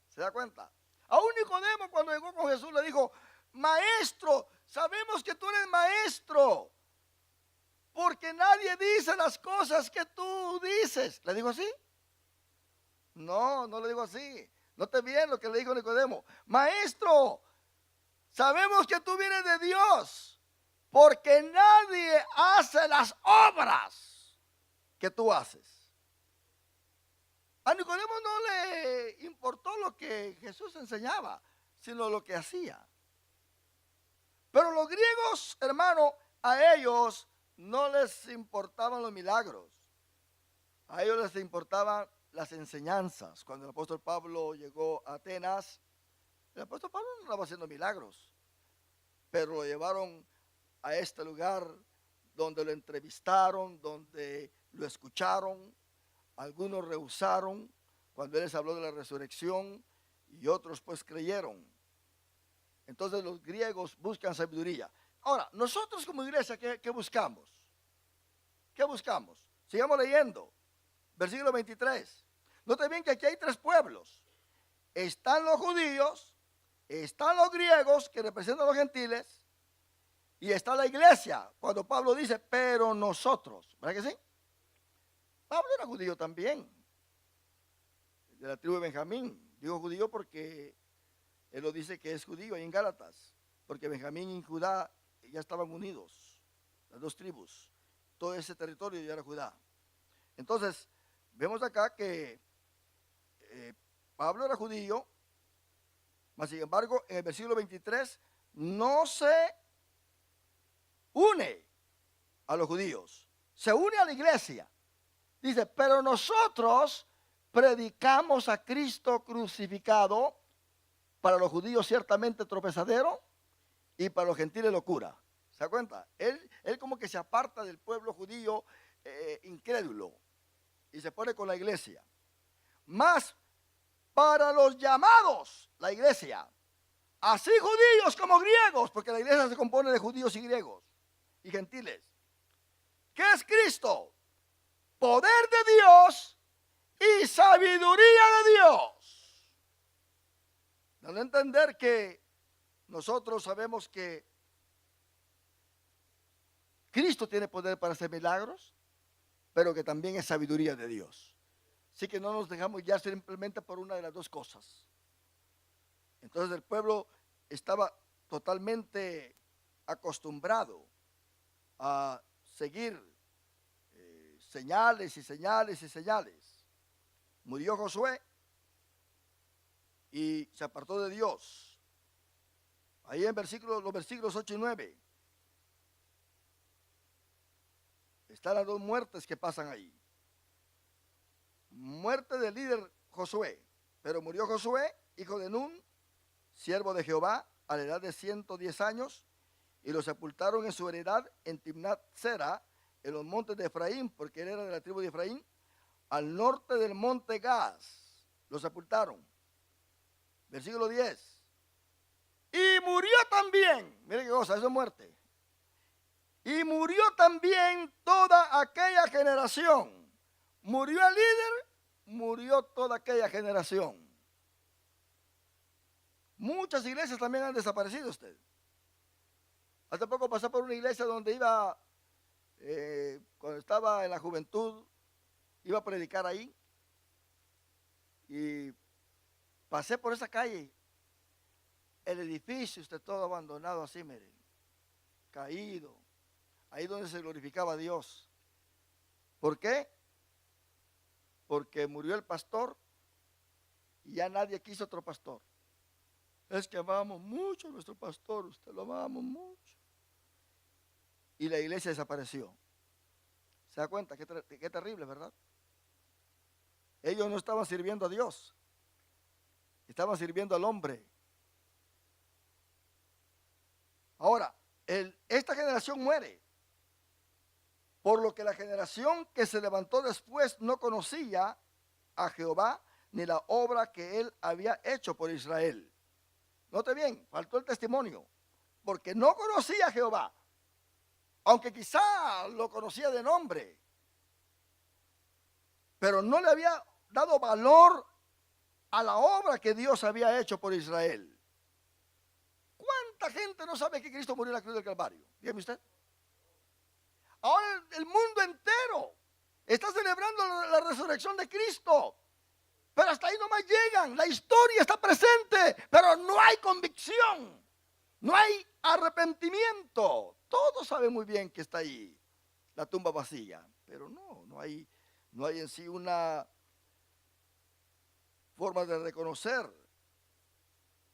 ¿Se da cuenta? A un Nicodemo, cuando llegó con Jesús, le dijo: Maestro, sabemos que tú eres maestro, porque nadie dice las cosas que tú dices. ¿Le dijo así? No, no le digo así. Note bien lo que le dijo Nicodemo: Maestro, sabemos que tú vienes de Dios, porque nadie hace las obras que tú haces. A Nicodemo no le importó lo que Jesús enseñaba, sino lo que hacía. Pero los griegos, hermano, a ellos no les importaban los milagros. A ellos les importaban las enseñanzas. Cuando el apóstol Pablo llegó a Atenas, el apóstol Pablo no estaba haciendo milagros, pero lo llevaron a este lugar donde lo entrevistaron, donde lo escucharon. Algunos rehusaron cuando él les habló de la resurrección y otros pues creyeron. Entonces los griegos buscan sabiduría. Ahora, nosotros como iglesia, ¿qué buscamos? ¿Qué buscamos? Sigamos leyendo. Versículo 23. Note bien que aquí hay tres pueblos. Están los judíos, están los griegos, que representan a los gentiles, y está la iglesia, cuando Pablo dice: pero nosotros. ¿Verdad que sí? Pablo era judío también, de la tribu de Benjamín. Digo judío porque él lo dice que es judío ahí en Gálatas, porque Benjamín y Judá ya estaban unidos, las dos tribus. Todo ese territorio ya era Judá. Entonces, vemos acá que Pablo era judío, mas sin embargo, en el versículo 23, no se une a los judíos, se une a la iglesia. Dice, pero nosotros predicamos a Cristo crucificado, para los judíos ciertamente tropezadero y para los gentiles locura. ¿Se da cuenta? Él como que se aparta del pueblo judío incrédulo y se pone con la iglesia. Más para los llamados, la iglesia, así judíos como griegos, porque la iglesia se compone de judíos y griegos y gentiles. ¿Qué es Cristo? Poder de Dios y sabiduría de Dios. Dando a entender que nosotros sabemos que Cristo tiene poder para hacer milagros, pero que también es sabiduría de Dios. Así que no nos dejamos ya simplemente por una de las dos cosas. Entonces el pueblo estaba totalmente acostumbrado a seguir señales y señales y señales. Murió Josué y se apartó de Dios. Ahí en los versículos 8 y 9 están las dos muertes que pasan ahí. Muerte del líder Josué, pero murió Josué, hijo de Nun, siervo de Jehová, a la edad de 110 años, y lo sepultaron en su heredad en Timnat Sera, en los montes de Efraín, porque él era de la tribu de Efraín, al norte del monte Gaz. Lo sepultaron. Versículo 10. Y murió también, mire qué cosa, eso es muerte. Y murió también toda aquella generación. Murió el líder, murió toda aquella generación. Muchas iglesias también han desaparecido usted. Hace poco pasé por una iglesia donde iba, cuando estaba en la juventud, iba a predicar ahí. Y pasé por esa calle. El edificio, usted todo abandonado así, mire, caído. Ahí donde se glorificaba a Dios. ¿Por qué? Porque murió el pastor y ya nadie quiso otro pastor. Es que amamos mucho a nuestro pastor, usted lo amamos mucho. Y la iglesia desapareció. ¿Se da cuenta? Qué terrible, ¿verdad? Ellos no estaban sirviendo a Dios, estaban sirviendo al hombre. Ahora, esta generación muere, por lo que la generación que se levantó después no conocía a Jehová ni la obra que él había hecho por Israel. Note bien, faltó el testimonio, porque no conocía a Jehová, aunque quizá lo conocía de nombre, pero no le había dado valor a la obra que Dios había hecho por Israel. ¿Cuánta gente no sabe que Cristo murió en la cruz del Calvario? Dígame usted. Ahora el mundo entero está celebrando la resurrección de Cristo, pero hasta ahí nomás llegan. La historia está presente, pero no hay convicción, no hay arrepentimiento. Todos saben muy bien que está ahí la tumba vacía, pero no hay en sí una forma de reconocer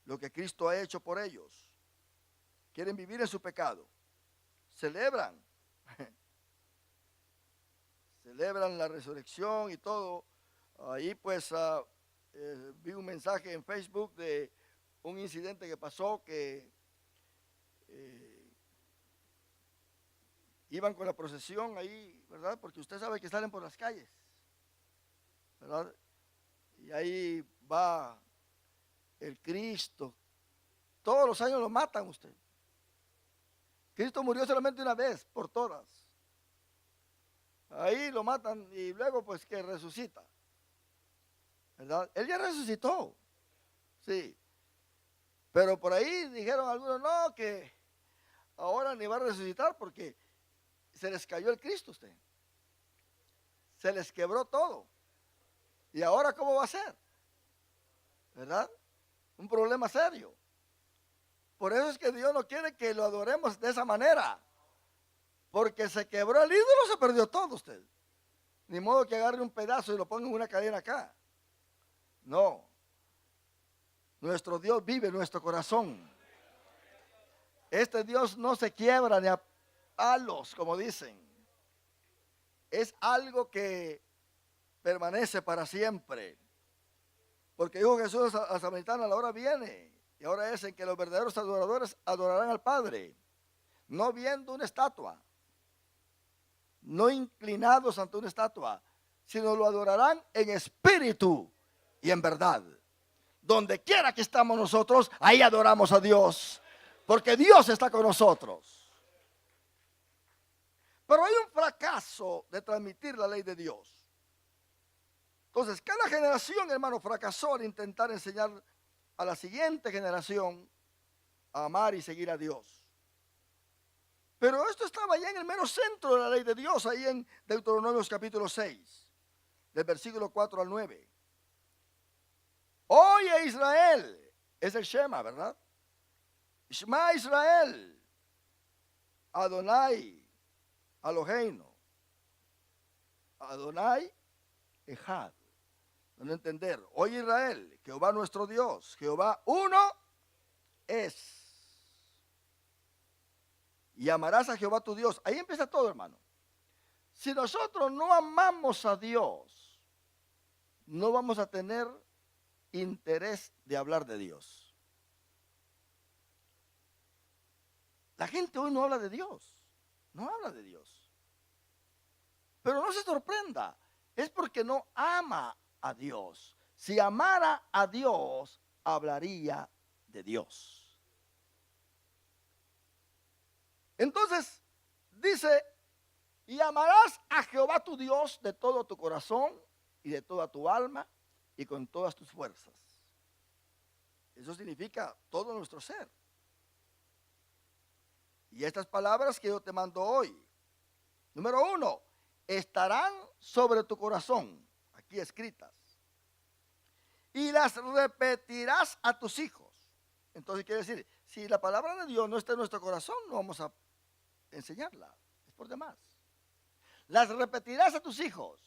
lo que Cristo ha hecho por ellos. Quieren vivir en su pecado, celebran la resurrección y todo. Ahí pues vi un mensaje en Facebook de un incidente que pasó, que iban con la procesión ahí, ¿verdad? Porque usted sabe que salen por las calles, ¿verdad? Y ahí va el Cristo. Todos los años lo matan usted. Cristo murió solamente una vez por todas. Ahí lo matan y luego pues que resucita, ¿verdad? Él ya resucitó, sí. Pero por ahí dijeron algunos, no, que ahora ni va a resucitar porque se les cayó el Cristo a usted. Se les quebró todo. ¿Y ahora cómo va a ser? ¿Verdad? Un problema serio. Por eso es que Dios no quiere que lo adoremos de esa manera. Porque se quebró el ídolo, se perdió todo usted. Ni modo que agarre un pedazo y lo ponga en una cadena acá. No. Nuestro Dios vive en nuestro corazón. Este Dios no se quiebra palos, como dicen. Es algo que permanece para siempre. Porque dijo Jesús a Samaritana, la hora viene, y ahora es en que los verdaderos adoradores adorarán al Padre, no viendo una estatua, no inclinados ante una estatua, sino lo adorarán en espíritu y en verdad. Donde quiera que estamos nosotros, ahí adoramos a Dios, porque Dios está con nosotros. Pero hay un fracaso de transmitir la ley de Dios. Entonces, cada generación, hermano, fracasó al intentar enseñar a la siguiente generación a amar y seguir a Dios. Pero esto estaba ya en el mero centro de la ley de Dios, ahí en Deuteronomio capítulo 6, del versículo 4 al 9. Oye Israel, es el Shema, ¿verdad? Shema Israel, Adonai, Eloheinu, Adonai, Ejad. No entender, oye Israel, Jehová nuestro Dios, Jehová uno es. Y amarás a Jehová tu Dios. Ahí empieza todo, hermano. Si nosotros no amamos a Dios, no vamos a tener interés de hablar de Dios. La gente hoy no habla de Dios, no habla de Dios. Pero no se sorprenda, es porque no ama a Dios. Si amara a Dios, hablaría de Dios. Entonces, dice, y amarás a Jehová tu Dios de todo tu corazón y de toda tu alma y con todas tus fuerzas. Eso significa todo nuestro ser. Y estas palabras que yo te mando hoy, número 1, estarán sobre tu corazón, aquí escritas, y las repetirás a tus hijos. Entonces quiere decir, si la palabra de Dios no está en nuestro corazón, no vamos a enseñarla, es por demás. Las repetirás a tus hijos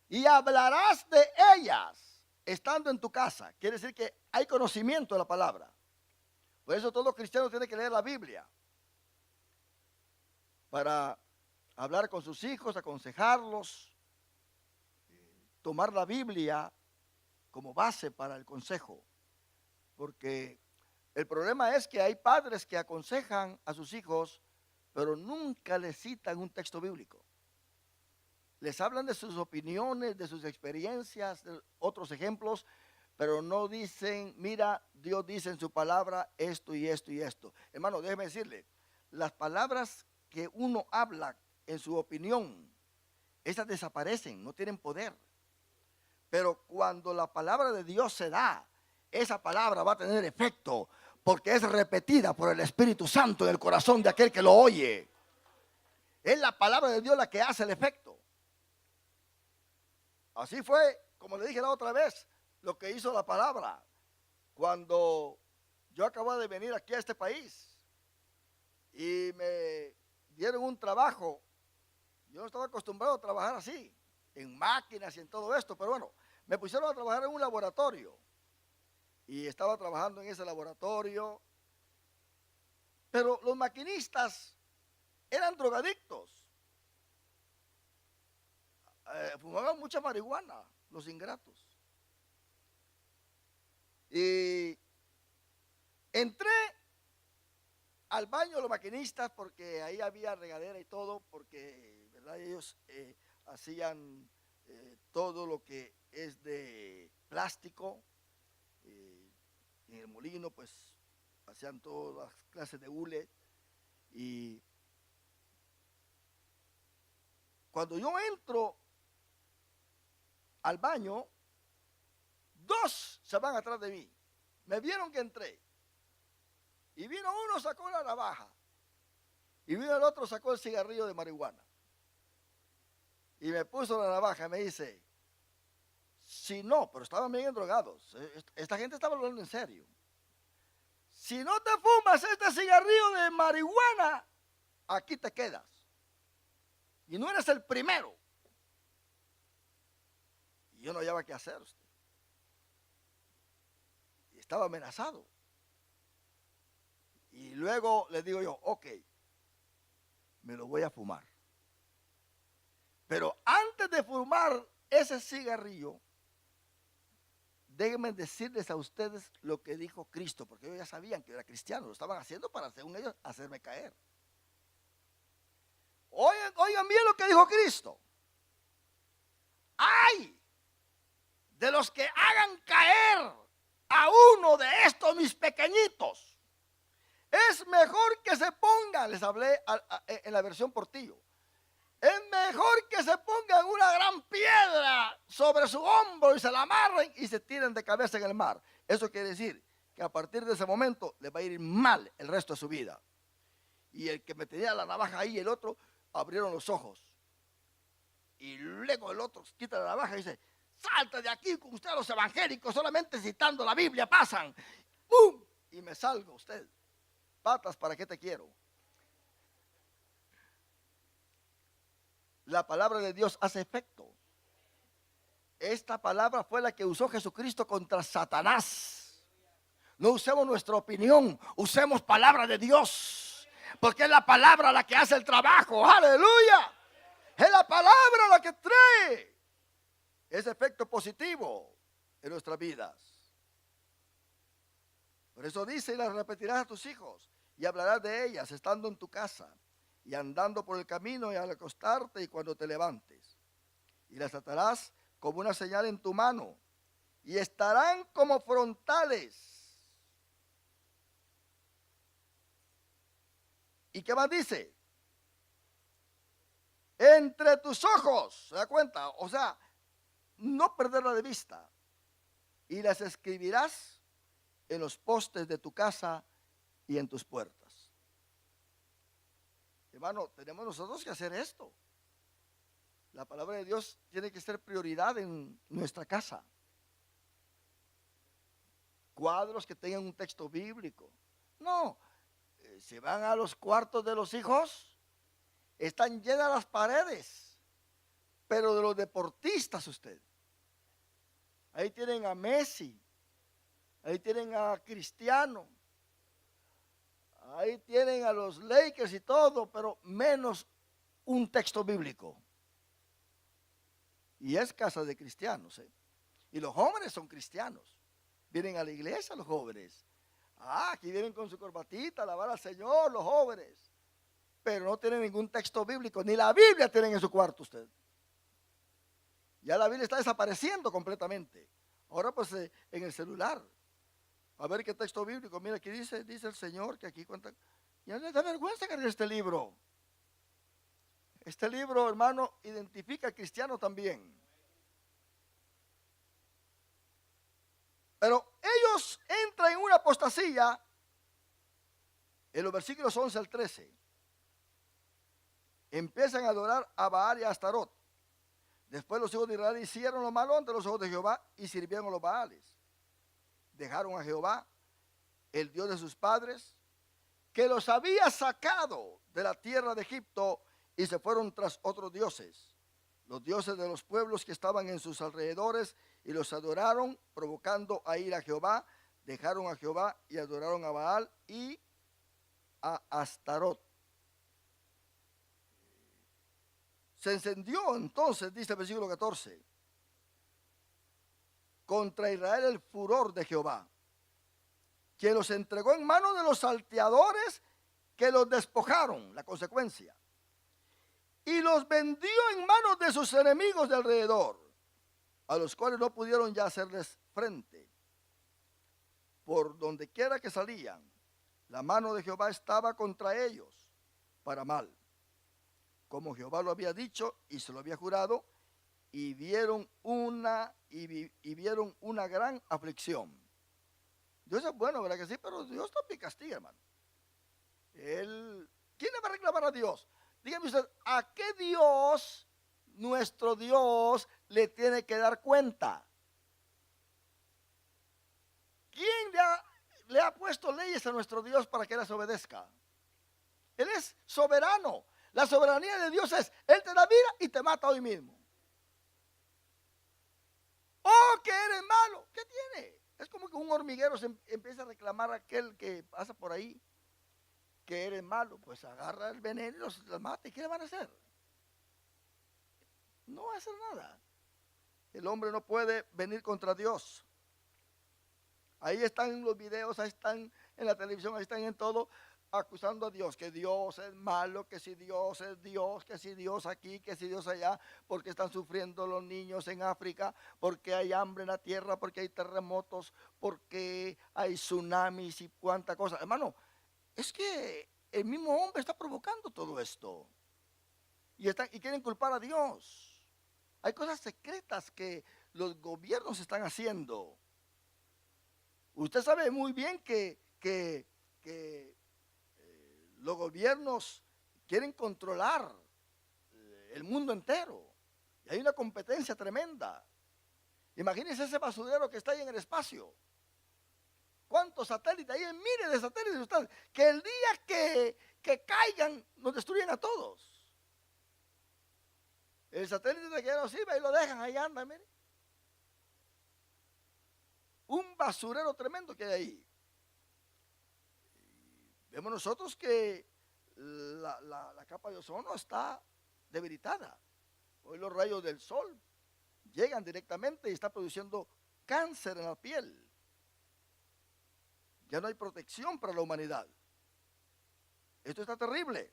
y hablarás de ellas estando en tu casa. Quiere decir que hay conocimiento de la palabra. Por eso todo cristiano tiene que leer la Biblia para hablar con sus hijos, aconsejarlos, tomar la Biblia como base para el consejo. Porque el problema es que hay padres que aconsejan a sus hijos, pero nunca les citan un texto bíblico. Les hablan de sus opiniones, de sus experiencias, de otros ejemplos, pero no dicen, mira, Dios dice en su palabra esto y esto y esto. Hermano, déjeme decirle, las palabras que uno habla en su opinión, esas desaparecen, no tienen poder. Pero cuando la palabra de Dios se da, esa palabra va a tener efecto, porque es repetida por el Espíritu Santo en el corazón de aquel que lo oye. Es la palabra de Dios la que hace el efecto. Así fue, como le dije la otra vez, lo que hizo la palabra. Cuando yo acababa de venir aquí a este país y me dieron un trabajo, yo no estaba acostumbrado a trabajar así, en máquinas y en todo esto, pero bueno, me pusieron a trabajar en un laboratorio. Y estaba trabajando en ese laboratorio. Pero los maquinistas eran drogadictos. Fumaban mucha marihuana, los ingratos. Y entré al baño de los maquinistas porque ahí había regadera y todo, porque ¿verdad? Ellos hacían todo lo que es de plástico. En el molino pues hacían todas las clases de hule. Y cuando yo entro al baño, dos se van atrás de mí. Me vieron que entré. Y vino uno, sacó la navaja. Y vino el otro, sacó el cigarrillo de marihuana. Y me puso la navaja y me dice, si no, pero estaban bien drogados. Esta gente estaba hablando en serio. Si no te fumas este cigarrillo de marihuana, aquí te quedas. Y no eres el primero. Y yo no hallaba qué hacer usted. Y estaba amenazado. Y luego le digo yo, ok, me lo voy a fumar. Pero antes de fumar ese cigarrillo, déjenme decirles a ustedes lo que dijo Cristo, porque ellos ya sabían que yo era cristiano, lo estaban haciendo para, según ellos, hacerme caer. Oigan bien lo que dijo Cristo. ¡Ay! De los que hagan caer a uno de estos mis pequeñitos. Es mejor que se pongan, les hablé en la versión Portillo, es mejor que se pongan una gran piedra sobre su hombro y se la amarren y se tiren de cabeza en el mar. Eso quiere decir que a partir de ese momento les va a ir mal el resto de su vida. Y el que me tenía la navaja ahí, el otro, abrieron los ojos. Y luego el otro quita la navaja y dice, salta de aquí, con ustedes los evangélicos solamente citando la Biblia pasan. ¡Bum! Y me salgo usted. Patas, ¿para qué te quiero? La palabra de Dios hace efecto. Esta palabra fue la que usó Jesucristo contra Satanás. No usemos nuestra opinión, usemos palabra de Dios, porque es la palabra la que hace el trabajo. ¡Aleluya! Es la palabra la que trae ese efecto positivo en nuestras vidas. Por eso dice, y las repetirás a tus hijos, y hablarás de ellas estando en tu casa, y andando por el camino, y al acostarte, y cuando te levantes. Y las atarás como una señal en tu mano, y estarán como frontales. ¿Y qué más dice? Entre tus ojos, ¿se da cuenta? O sea, no perderla de vista. Y las escribirás en los postes de tu casa y en tus puertas. Hermano, tenemos nosotros que hacer esto. La palabra de Dios tiene que ser prioridad en nuestra casa. Cuadros que tengan un texto bíblico. No, se van a los cuartos de los hijos, están llenas las paredes, pero de los deportistas usted. Ahí tienen a Messi, ahí tienen a Cristiano, ahí tienen a los Lakers y todo, pero menos un texto bíblico. Y es casa de cristianos, ¿eh? Y los jóvenes son cristianos. Vienen a la iglesia los jóvenes. Aquí vienen con su corbatita a alabar al Señor los jóvenes. Pero no tienen ningún texto bíblico, ni la Biblia tienen en su cuarto usted. Ya la Biblia está desapareciendo completamente. Ahora pues en el celular. A ver qué texto bíblico. Mira, aquí dice el Señor que aquí cuenta. Ya les da vergüenza cargar este libro. Este libro, hermano, identifica al cristiano también. Pero ellos entran en una apostasía en los versículos 11 al 13. Empiezan a adorar a Baal y a Astarot. Después los hijos de Israel hicieron lo malo ante los ojos de Jehová y sirvieron a los Baales. Dejaron a Jehová, el Dios de sus padres, que los había sacado de la tierra de Egipto, y se fueron tras otros dioses, los dioses de los pueblos que estaban en sus alrededores, y los adoraron, provocando a ir a Jehová. Dejaron a Jehová y adoraron a Baal y a Astarot. Se encendió entonces, dice el versículo 14, contra Israel el furor de Jehová, que los entregó en manos de los salteadores que los despojaron, la consecuencia, y los vendió en manos de sus enemigos de alrededor, a los cuales no pudieron ya hacerles frente. Por donde quiera que salían, la mano de Jehová estaba contra ellos para mal, como Jehová lo había dicho y se lo había jurado, y vieron una gran aflicción. Dios es bueno, ¿verdad que sí? Pero Dios también castiga, hermano. ¿Quién le va a reclamar a Dios? Dígame usted, ¿a qué Dios, nuestro Dios, le tiene que dar cuenta? ¿Quién le ha puesto leyes a nuestro Dios para que las obedezca? Él es soberano. La soberanía de Dios es, Él te da vida y te mata hoy mismo. Oh, que eres malo. ¿Qué tiene? Es como que un hormiguero se empieza a reclamar a aquel que pasa por ahí. que eres malo, pues agarra el veneno y los mata. ¿Y qué le van a hacer? No va a hacer nada. El hombre no puede venir contra Dios. Ahí están los videos, ahí están en la televisión, ahí están en todo, acusando a Dios, que Dios es malo, que si Dios es Dios, que si Dios aquí, que si Dios allá, porque están sufriendo los niños en África, porque hay hambre en la tierra, porque hay terremotos, porque hay tsunamis y cuánta cosa. Hermano, es que el mismo hombre está provocando todo esto. Y quieren culpar a Dios. Hay cosas secretas que los gobiernos están haciendo. Usted sabe muy bien que los gobiernos quieren controlar el mundo entero. Y hay una competencia tremenda. Imagínense ese basurero que está ahí en el espacio. ¿Cuántos satélites? Hay miles de satélites ustedes, que el día que caigan nos destruyen a todos. El satélite de que no sirve y lo dejan, ahí anda, mire. Un basurero tremendo que hay ahí. Vemos nosotros que la capa de ozono está debilitada. Hoy los rayos del sol llegan directamente y está produciendo cáncer en la piel. Ya no hay protección para la humanidad. Esto está terrible.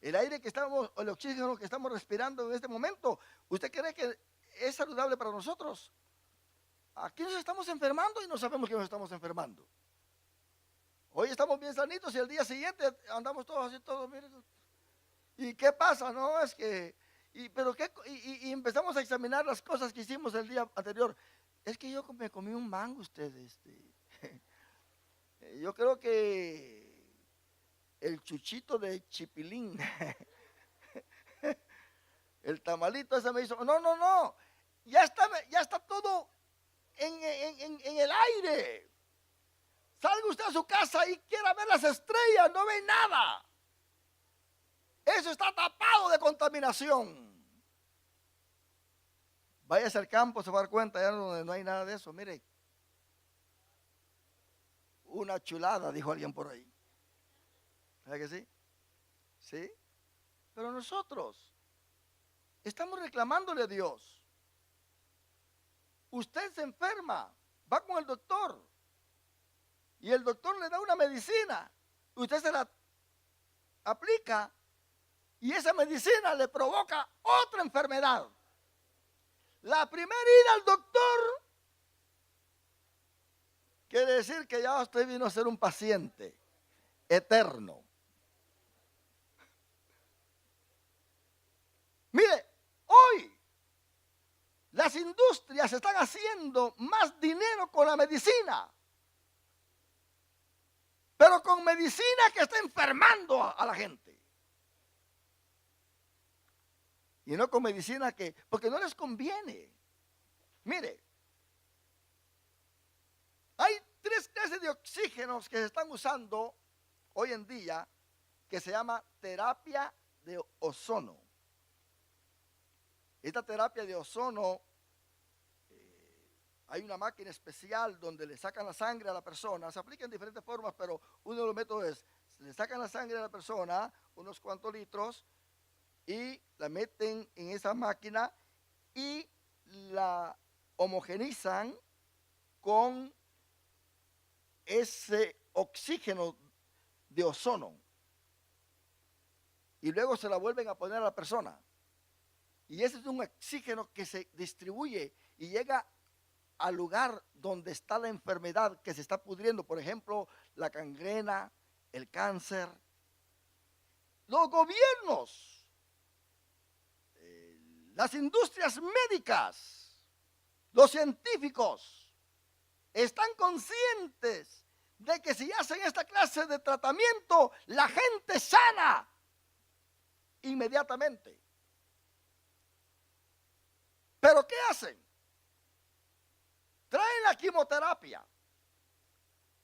El aire que estamos, el oxígeno que estamos respirando en este momento, ¿usted cree que es saludable para nosotros? Aquí nos estamos enfermando y no sabemos que nos estamos enfermando. Hoy estamos bien sanitos y el día siguiente andamos todos así, todos, miren. ¿Y qué pasa? No, es que, y empezamos a examinar las cosas que hicimos el día anterior. Es que yo me comí un mango, ustedes. Yo creo que el chuchito de chipilín, el tamalito ese me hizo, no, ya está todo en el aire. Salga usted a su casa y quiera ver las estrellas, no ve nada. Eso está tapado de contaminación. Váyase al campo, se va a dar cuenta, allá donde no hay nada de eso. Mire, una chulada, dijo alguien por ahí. ¿Verdad que sí? ¿Sí? Pero nosotros estamos reclamándole a Dios. Usted se enferma, va con el doctor y el doctor le da una medicina. Usted se la aplica y esa medicina le provoca otra enfermedad. La primera ida al doctor quiere decir que ya usted vino a ser un paciente eterno. Mire, hoy las industrias están haciendo más dinero con la medicina, pero con medicina que está enfermando a la gente. Y no con medicina porque no les conviene. Mire, hay 3 clases de oxígenos que se están usando hoy en día que se llama terapia de ozono. Esta terapia de ozono, hay una máquina especial donde le sacan la sangre a la persona, se aplica en diferentes formas, pero uno de los métodos es, le sacan la sangre a la persona, unos cuantos litros, y la meten en esa máquina y la homogenizan con ese oxígeno de ozono. Y luego se la vuelven a poner a la persona. Y ese es un oxígeno que se distribuye y llega al lugar donde está la enfermedad que se está pudriendo. Por ejemplo, la gangrena, el cáncer. Los gobiernos, las industrias médicas, los científicos están conscientes de que si hacen esta clase de tratamiento, la gente sana inmediatamente. ¿Pero qué hacen? Traen la quimioterapia.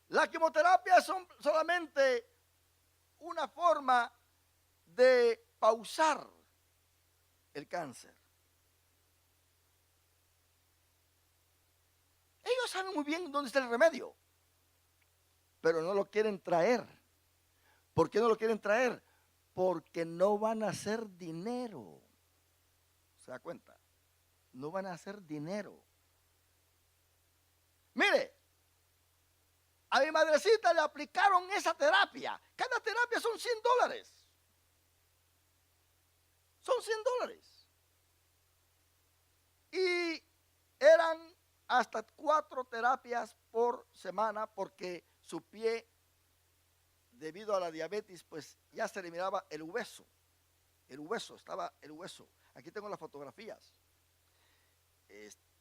La quimioterapia es solamente una forma de pausar el cáncer. Ellos saben muy bien dónde está el remedio, pero no lo quieren traer. ¿Por qué no lo quieren traer? Porque no van a hacer dinero. ¿Se da cuenta? No van a hacer dinero. Mire, a mi madrecita le aplicaron esa terapia. Cada terapia son $100. Son $100. Y eran hasta 4 terapias por semana porque su pie, debido a la diabetes, pues ya se le miraba el hueso. El hueso, estaba el hueso. Aquí tengo las fotografías.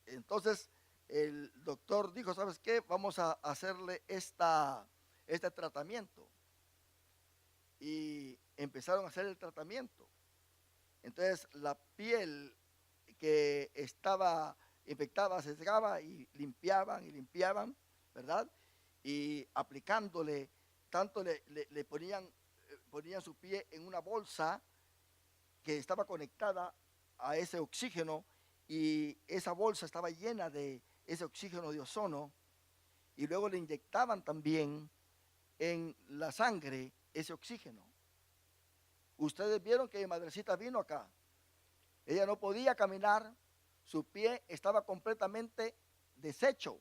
Entonces, el doctor dijo, ¿sabes qué? Vamos a hacerle este tratamiento. Y empezaron a hacer el tratamiento. Entonces, la piel que estaba infectada se secaba y limpiaban, ¿verdad? Y aplicándole, tanto le ponían su pie en una bolsa que estaba conectada a ese oxígeno, y esa bolsa estaba llena de ese oxígeno de ozono, y luego le inyectaban también en la sangre ese oxígeno. Ustedes vieron que mi madrecita vino acá. Ella no podía caminar, su pie estaba completamente deshecho.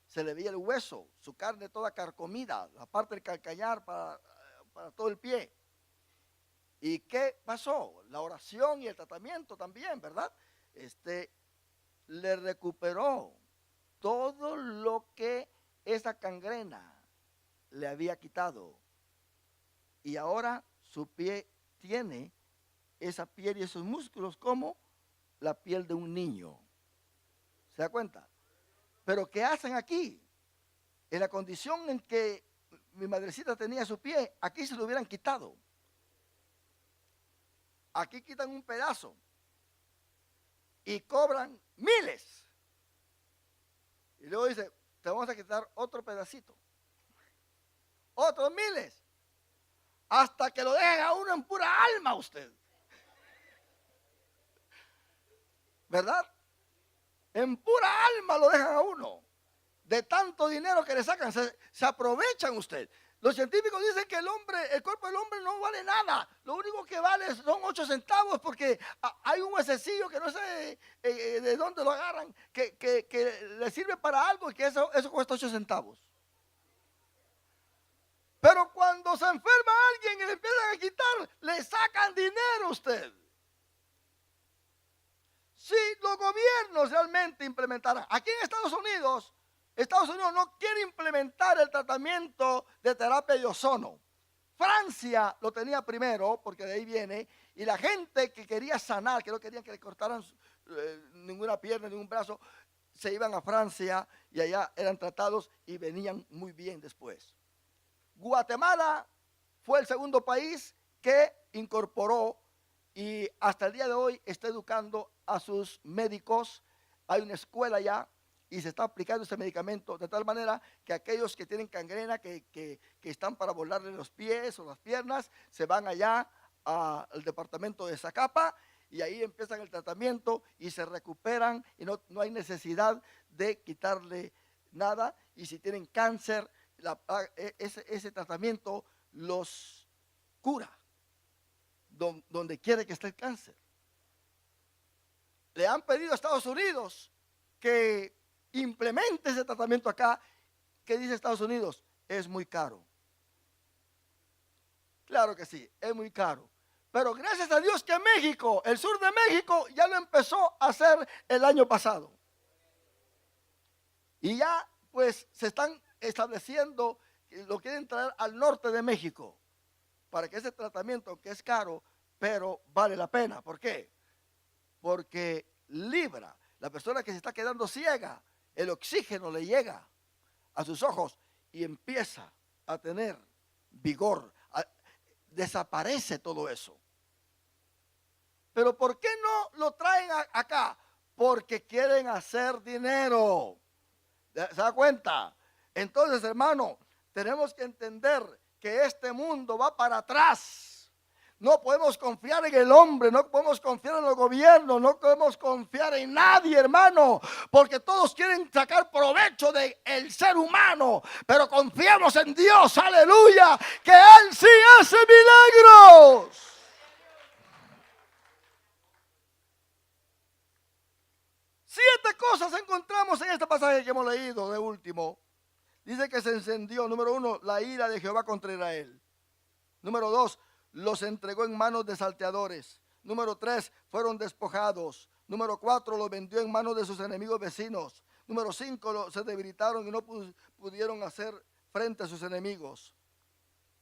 Se le veía el hueso, su carne toda carcomida, la parte del calcañar para todo el pie. ¿Y qué pasó? La oración y el tratamiento también, ¿verdad? Le recuperó todo lo que esa gangrena le había quitado. Y ahora su pie tiene esa piel y esos músculos como la piel de un niño. ¿Se da cuenta? Pero ¿qué hacen aquí? En la condición en que mi madrecita tenía su pie, aquí se lo hubieran quitado. Aquí quitan un pedazo y cobran miles. Y luego dice, te vamos a quitar otro pedacito. Otros miles. Hasta que lo dejen a uno en pura alma usted. ¿Verdad? En pura alma lo dejan a uno. De tanto dinero que le sacan, se aprovechan usted. Los científicos dicen que el cuerpo del hombre no vale nada. Lo único que vale son 8 centavos porque hay un huesecillo que no sé de dónde lo agarran, que le sirve para algo y que eso cuesta 8 centavos. Pero cuando se enferma alguien y le empiezan a quitar, le sacan dinero a usted. Si los gobiernos realmente implementaran, aquí en Estados Unidos no quiere implementar el tratamiento de terapia de ozono. Francia lo tenía primero, porque de ahí viene, y la gente que quería sanar, que no querían que le cortaran ninguna pierna, ningún brazo, se iban a Francia y allá eran tratados y venían muy bien después. Guatemala fue el segundo país que incorporó y hasta el día de hoy está educando a sus médicos. Hay una escuela ya y se está aplicando ese medicamento de tal manera que aquellos que tienen gangrena, que están para volarle los pies o las piernas, se van allá al departamento de Zacapa y ahí empiezan el tratamiento y se recuperan y no hay necesidad de quitarle nada. Y si tienen cáncer, ese tratamiento los cura donde quiere que esté el cáncer. Le han pedido a Estados Unidos que implemente ese tratamiento acá. ¿Qué dice Estados Unidos? Es muy caro. Claro que sí, es muy caro. Pero gracias a Dios que México, el sur de México, ya lo empezó a hacer el año pasado. Y ya pues se están estableciendo, lo quieren traer al norte de México, para que ese tratamiento, que es caro, pero vale la pena. ¿Por qué? Porque libra. La persona que se está quedando ciega, el oxígeno le llega a sus ojos y empieza a tener vigor. Desaparece todo eso. Pero ¿por qué no lo traen acá? Porque quieren hacer dinero. ¿Se da cuenta? Entonces, hermano, tenemos que entender que este mundo va para atrás. No podemos confiar en el hombre, no podemos confiar en los gobiernos, no podemos confiar en nadie, hermano, porque todos quieren sacar provecho del ser humano, pero confiemos en Dios, aleluya, que Él sí hace milagros. Siete cosas encontramos en este pasaje que hemos leído de último. Dice que se encendió, número 1, la ira de Jehová contra Israel. Número 2, los entregó en manos de salteadores. Número 3, fueron despojados. Número 4, los vendió en manos de sus enemigos vecinos. Número 5, se debilitaron y no pudieron hacer frente a sus enemigos.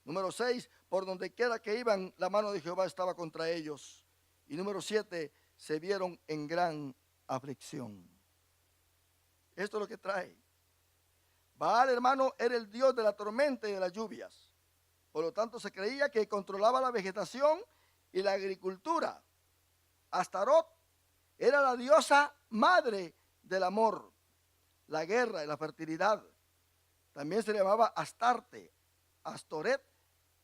Número 6, por donde quiera que iban, la mano de Jehová estaba contra ellos. Y número 7, se vieron en gran aflicción. Esto es lo que trae. Baal, hermano, era el dios de la tormenta y de las lluvias. Por lo tanto, se creía que controlaba la vegetación y la agricultura. Astarot era la diosa madre del amor, la guerra y la fertilidad. También se llamaba Astarte, Astoret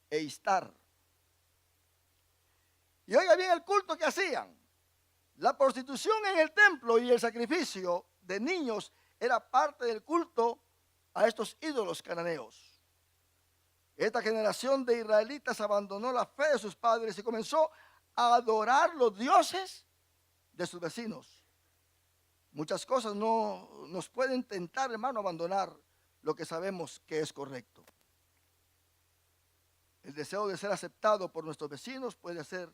e Istar. Y oiga bien el culto que hacían. La prostitución en el templo y el sacrificio de niños era parte del culto a estos ídolos cananeos. Esta generación de israelitas abandonó la fe de sus padres y comenzó a adorar los dioses de sus vecinos. Muchas cosas no nos pueden tentar, hermano, a abandonar lo que sabemos que es correcto. El deseo de ser aceptado por nuestros vecinos puede hacer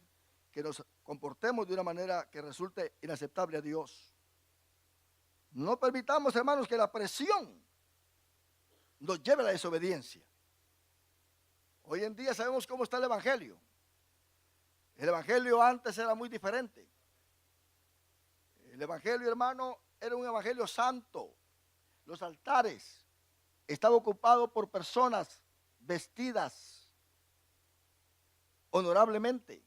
que nos comportemos de una manera que resulte inaceptable a Dios. No permitamos, hermanos, que la presión nos lleve a la desobediencia. Hoy en día sabemos cómo está el evangelio. El evangelio antes era muy diferente. El evangelio, hermano, era un evangelio santo. Los altares estaban ocupados por personas vestidas honorablemente.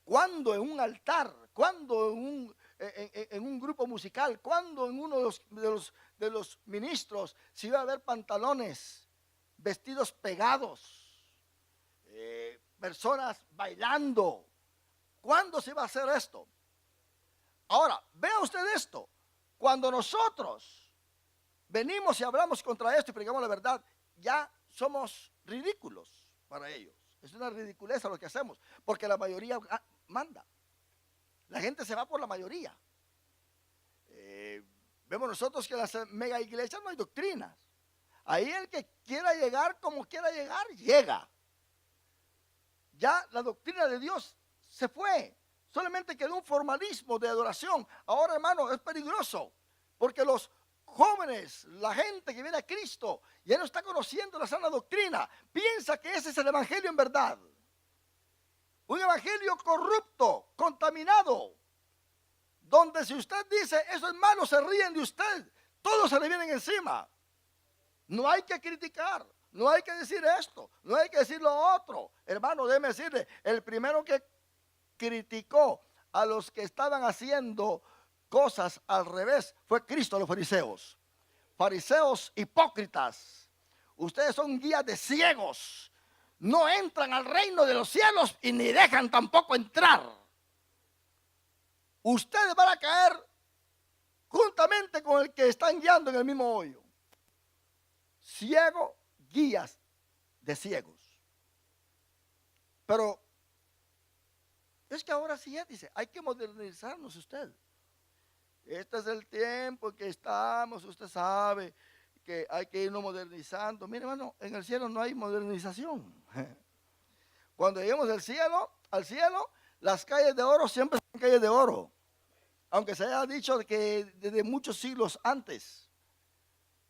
Cuando en un altar, cuando en un grupo musical, cuando en uno de los ministros se iba a ver pantalones, vestidos pegados, personas bailando. ¿Cuándo se iba a hacer esto? Ahora, vea usted esto. Cuando nosotros venimos y hablamos contra esto y predicamos la verdad, ya somos ridículos para ellos. Es una ridiculeza lo que hacemos, porque la mayoría manda. La gente se va por la mayoría. Vemos nosotros que en las mega iglesias no hay doctrinas. Ahí el que quiera llegar como quiera llegar, llega. Ya la doctrina de Dios se fue. Solamente quedó un formalismo de adoración. Ahora, hermano, es peligroso, porque los jóvenes, la gente que viene a Cristo, ya no está conociendo la sana doctrina. Piensa que ese es el evangelio en verdad. Un evangelio corrupto, contaminado, donde si usted dice eso es malo, se ríen de usted, todos se le vienen encima. No hay que criticar, no hay que decir esto, no hay que decir lo otro. Hermano, déjeme decirle, el primero que criticó a los que estaban haciendo cosas al revés fue Cristo a los fariseos. Fariseos hipócritas, ustedes son guías de ciegos. No entran al reino de los cielos y ni dejan tampoco entrar. Ustedes van a caer juntamente con el que están guiando en el mismo hoyo. Ciego, guías de ciegos. Pero es que ahora sí ya dice, hay que modernizarnos usted. Este es el tiempo en que estamos, usted sabe que hay que irnos modernizando. Mire, hermano, en el cielo no hay modernización. Cuando lleguemos al cielo, las calles de oro siempre son calles de oro. Aunque se haya dicho que desde muchos siglos antes.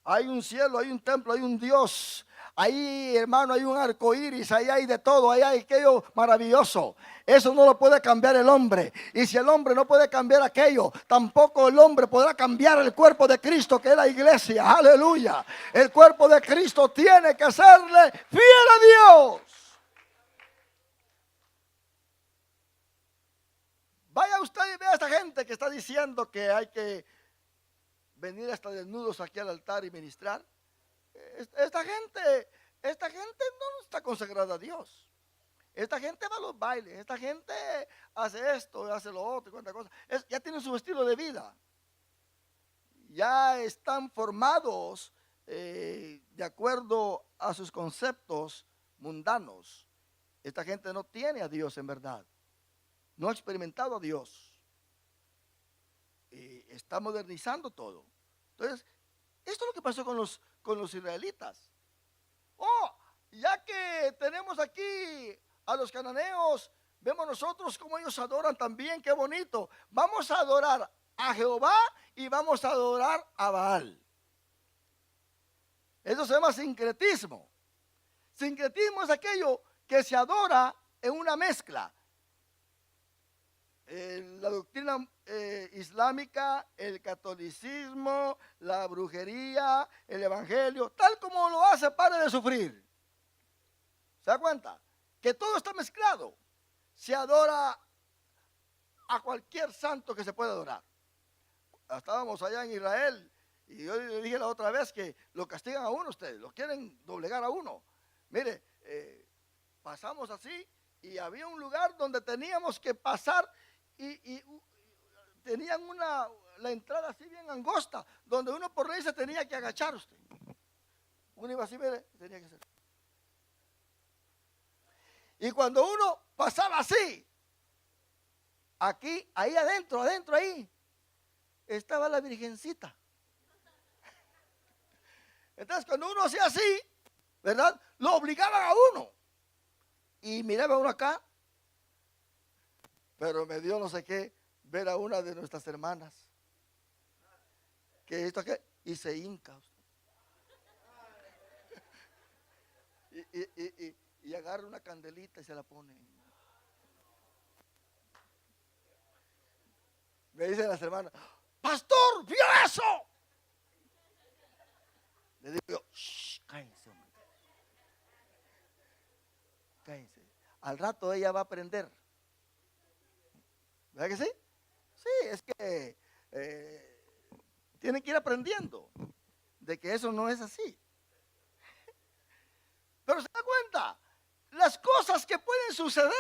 Hay un cielo, hay un templo, hay un Dios. Ahí, hermano, hay un arco iris, ahí hay de todo, ahí hay aquello maravilloso. Eso no lo puede cambiar el hombre. Y si el hombre no puede cambiar aquello, tampoco el hombre podrá cambiar el cuerpo de Cristo, que es la iglesia. Aleluya. El cuerpo de Cristo tiene que serle fiel a Dios. Vaya usted y vea a esta gente que está diciendo que hay que venir hasta desnudos aquí al altar y ministrar. Esta gente no está consagrada a Dios. Esta gente va a los bailes, esta gente hace esto, hace lo otro, cuántas cosas. Ya tienen su estilo de vida. Ya están formados de acuerdo a sus conceptos mundanos. Esta gente no tiene a Dios en verdad. No ha experimentado a Dios. Está modernizando todo. Entonces, esto es lo que pasó con los israelitas. Oh, ya que tenemos aquí a los cananeos, vemos nosotros cómo ellos adoran también, qué bonito. Vamos a adorar a Jehová y vamos a adorar a Baal. Eso se llama sincretismo. Sincretismo es aquello que se adora en una mezcla. La doctrina islámica, el catolicismo, la brujería, el evangelio, tal como lo hace Pare de Sufrir. ¿Se da cuenta? Que todo está mezclado. Se adora a cualquier santo que se pueda adorar. Estábamos allá en Israel y yo le dije la otra vez que lo castigan a uno ustedes, lo quieren doblegar a uno. Mire, pasamos así y había un lugar donde teníamos que pasar y tenían la entrada así bien angosta, donde uno por ley se tenía que agachar usted. Uno iba así, mire, tenía que hacer. Y cuando uno pasaba así, aquí, ahí adentro, ahí, estaba la virgencita. Entonces cuando uno hacía así, ¿verdad? Lo obligaban a uno. Y miraba uno acá, pero me dio no sé qué ver a una de nuestras hermanas que esto que y se hinca y agarra una candelita y se la pone. Me dicen las hermanas, pastor, ¿vio eso? Le digo yo, shh, cállense, hombre. Cállense. Al rato ella va a aprender. ¿Verdad que sí? Sí, es que tienen que ir aprendiendo de que eso no es así. Pero se da cuenta las cosas que pueden suceder.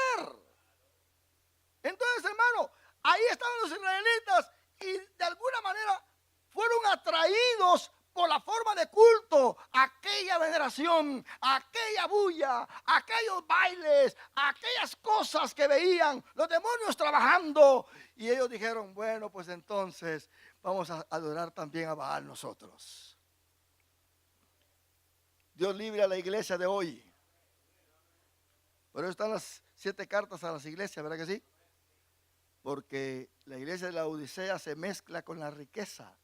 Entonces, hermano, ahí estaban los israelitas y de alguna manera fueron atraídos por la forma de culto, aquella veneración, aquella bulla, aquellos bailes, aquellas cosas que veían, los demonios trabajando. Y ellos dijeron, bueno, pues entonces vamos a adorar también a Baal nosotros. Dios libre a la iglesia de hoy. Por eso están las 7 cartas a las iglesias, ¿verdad que sí? Porque la iglesia de la Odisea se mezcla con la riqueza,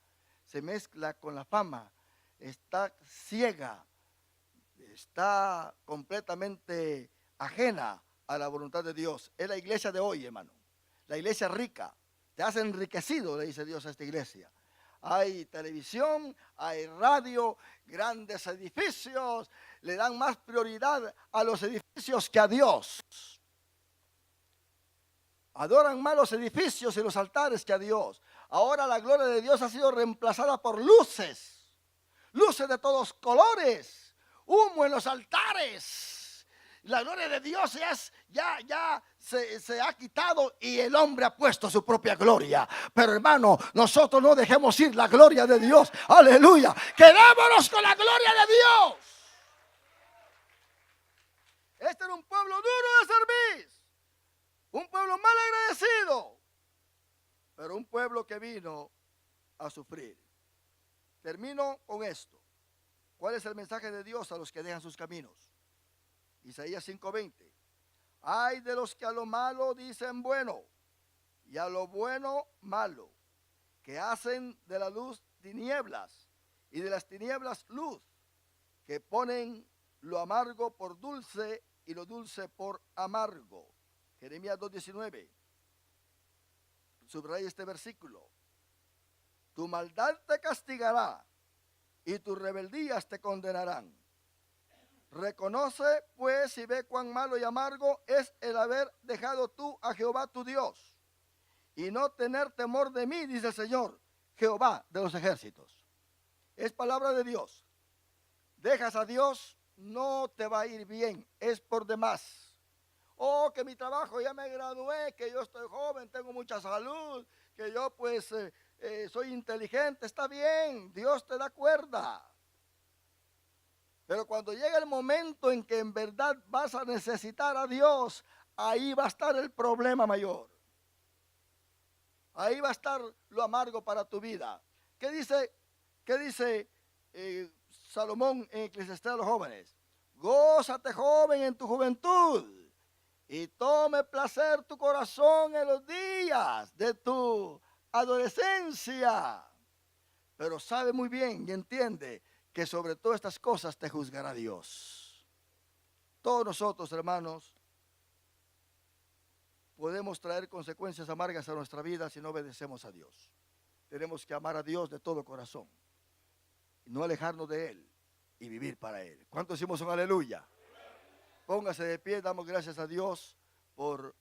se mezcla con la fama, está ciega, está completamente ajena a la voluntad de Dios. Es la iglesia de hoy, hermano. La iglesia rica. Te has enriquecido, le dice Dios a esta iglesia. Hay televisión, hay radio, grandes edificios. Le dan más prioridad a los edificios que a Dios. Adoran más los edificios y los altares que a Dios. Ahora la gloria de Dios ha sido reemplazada por luces. Luces de todos colores. Humo en los altares. La gloria de Dios ya se ha quitado y el hombre ha puesto su propia gloria. Pero hermano, nosotros no dejemos ir la gloria de Dios. Aleluya. Quedémonos con la gloria de Dios. Este era un pueblo duro de servir. Un pueblo mal agradecido. Pero un pueblo que vino a sufrir. Termino con esto. ¿Cuál es el mensaje de Dios a los que dejan sus caminos? Isaías 5:20. Ay de los que a lo malo dicen bueno y a lo bueno malo, que hacen de la luz tinieblas y de las tinieblas luz, que ponen lo amargo por dulce y lo dulce por amargo. Jeremías 2:19. Subraya este versículo. Tu maldad te castigará y tus rebeldías te condenarán. Reconoce pues y ve cuán malo y amargo es el haber dejado tú a Jehová tu Dios y no tener temor de mí, dice el Señor, Jehová de los ejércitos. Es palabra de Dios. Dejas a Dios no te va a ir bien, es por demás. Oh, que mi trabajo ya me gradué, que yo estoy joven, tengo mucha salud, que yo pues soy inteligente, está bien, Dios te da cuerda. Pero cuando llega el momento en que en verdad vas a necesitar a Dios, ahí va a estar el problema mayor. Ahí va a estar lo amargo para tu vida. ¿Qué dice Salomón en Eclesiastés a los jóvenes? Gózate, joven, en tu juventud, y tome placer tu corazón en los días de tu adolescencia. Pero sabe muy bien y entiende que sobre todas estas cosas te juzgará Dios. Todos nosotros, hermanos, podemos traer consecuencias amargas a nuestra vida si no obedecemos a Dios. Tenemos que amar a Dios de todo corazón y no alejarnos de Él y vivir para Él. ¿Cuántos decimos un aleluya? Póngase de pie, damos gracias a Dios por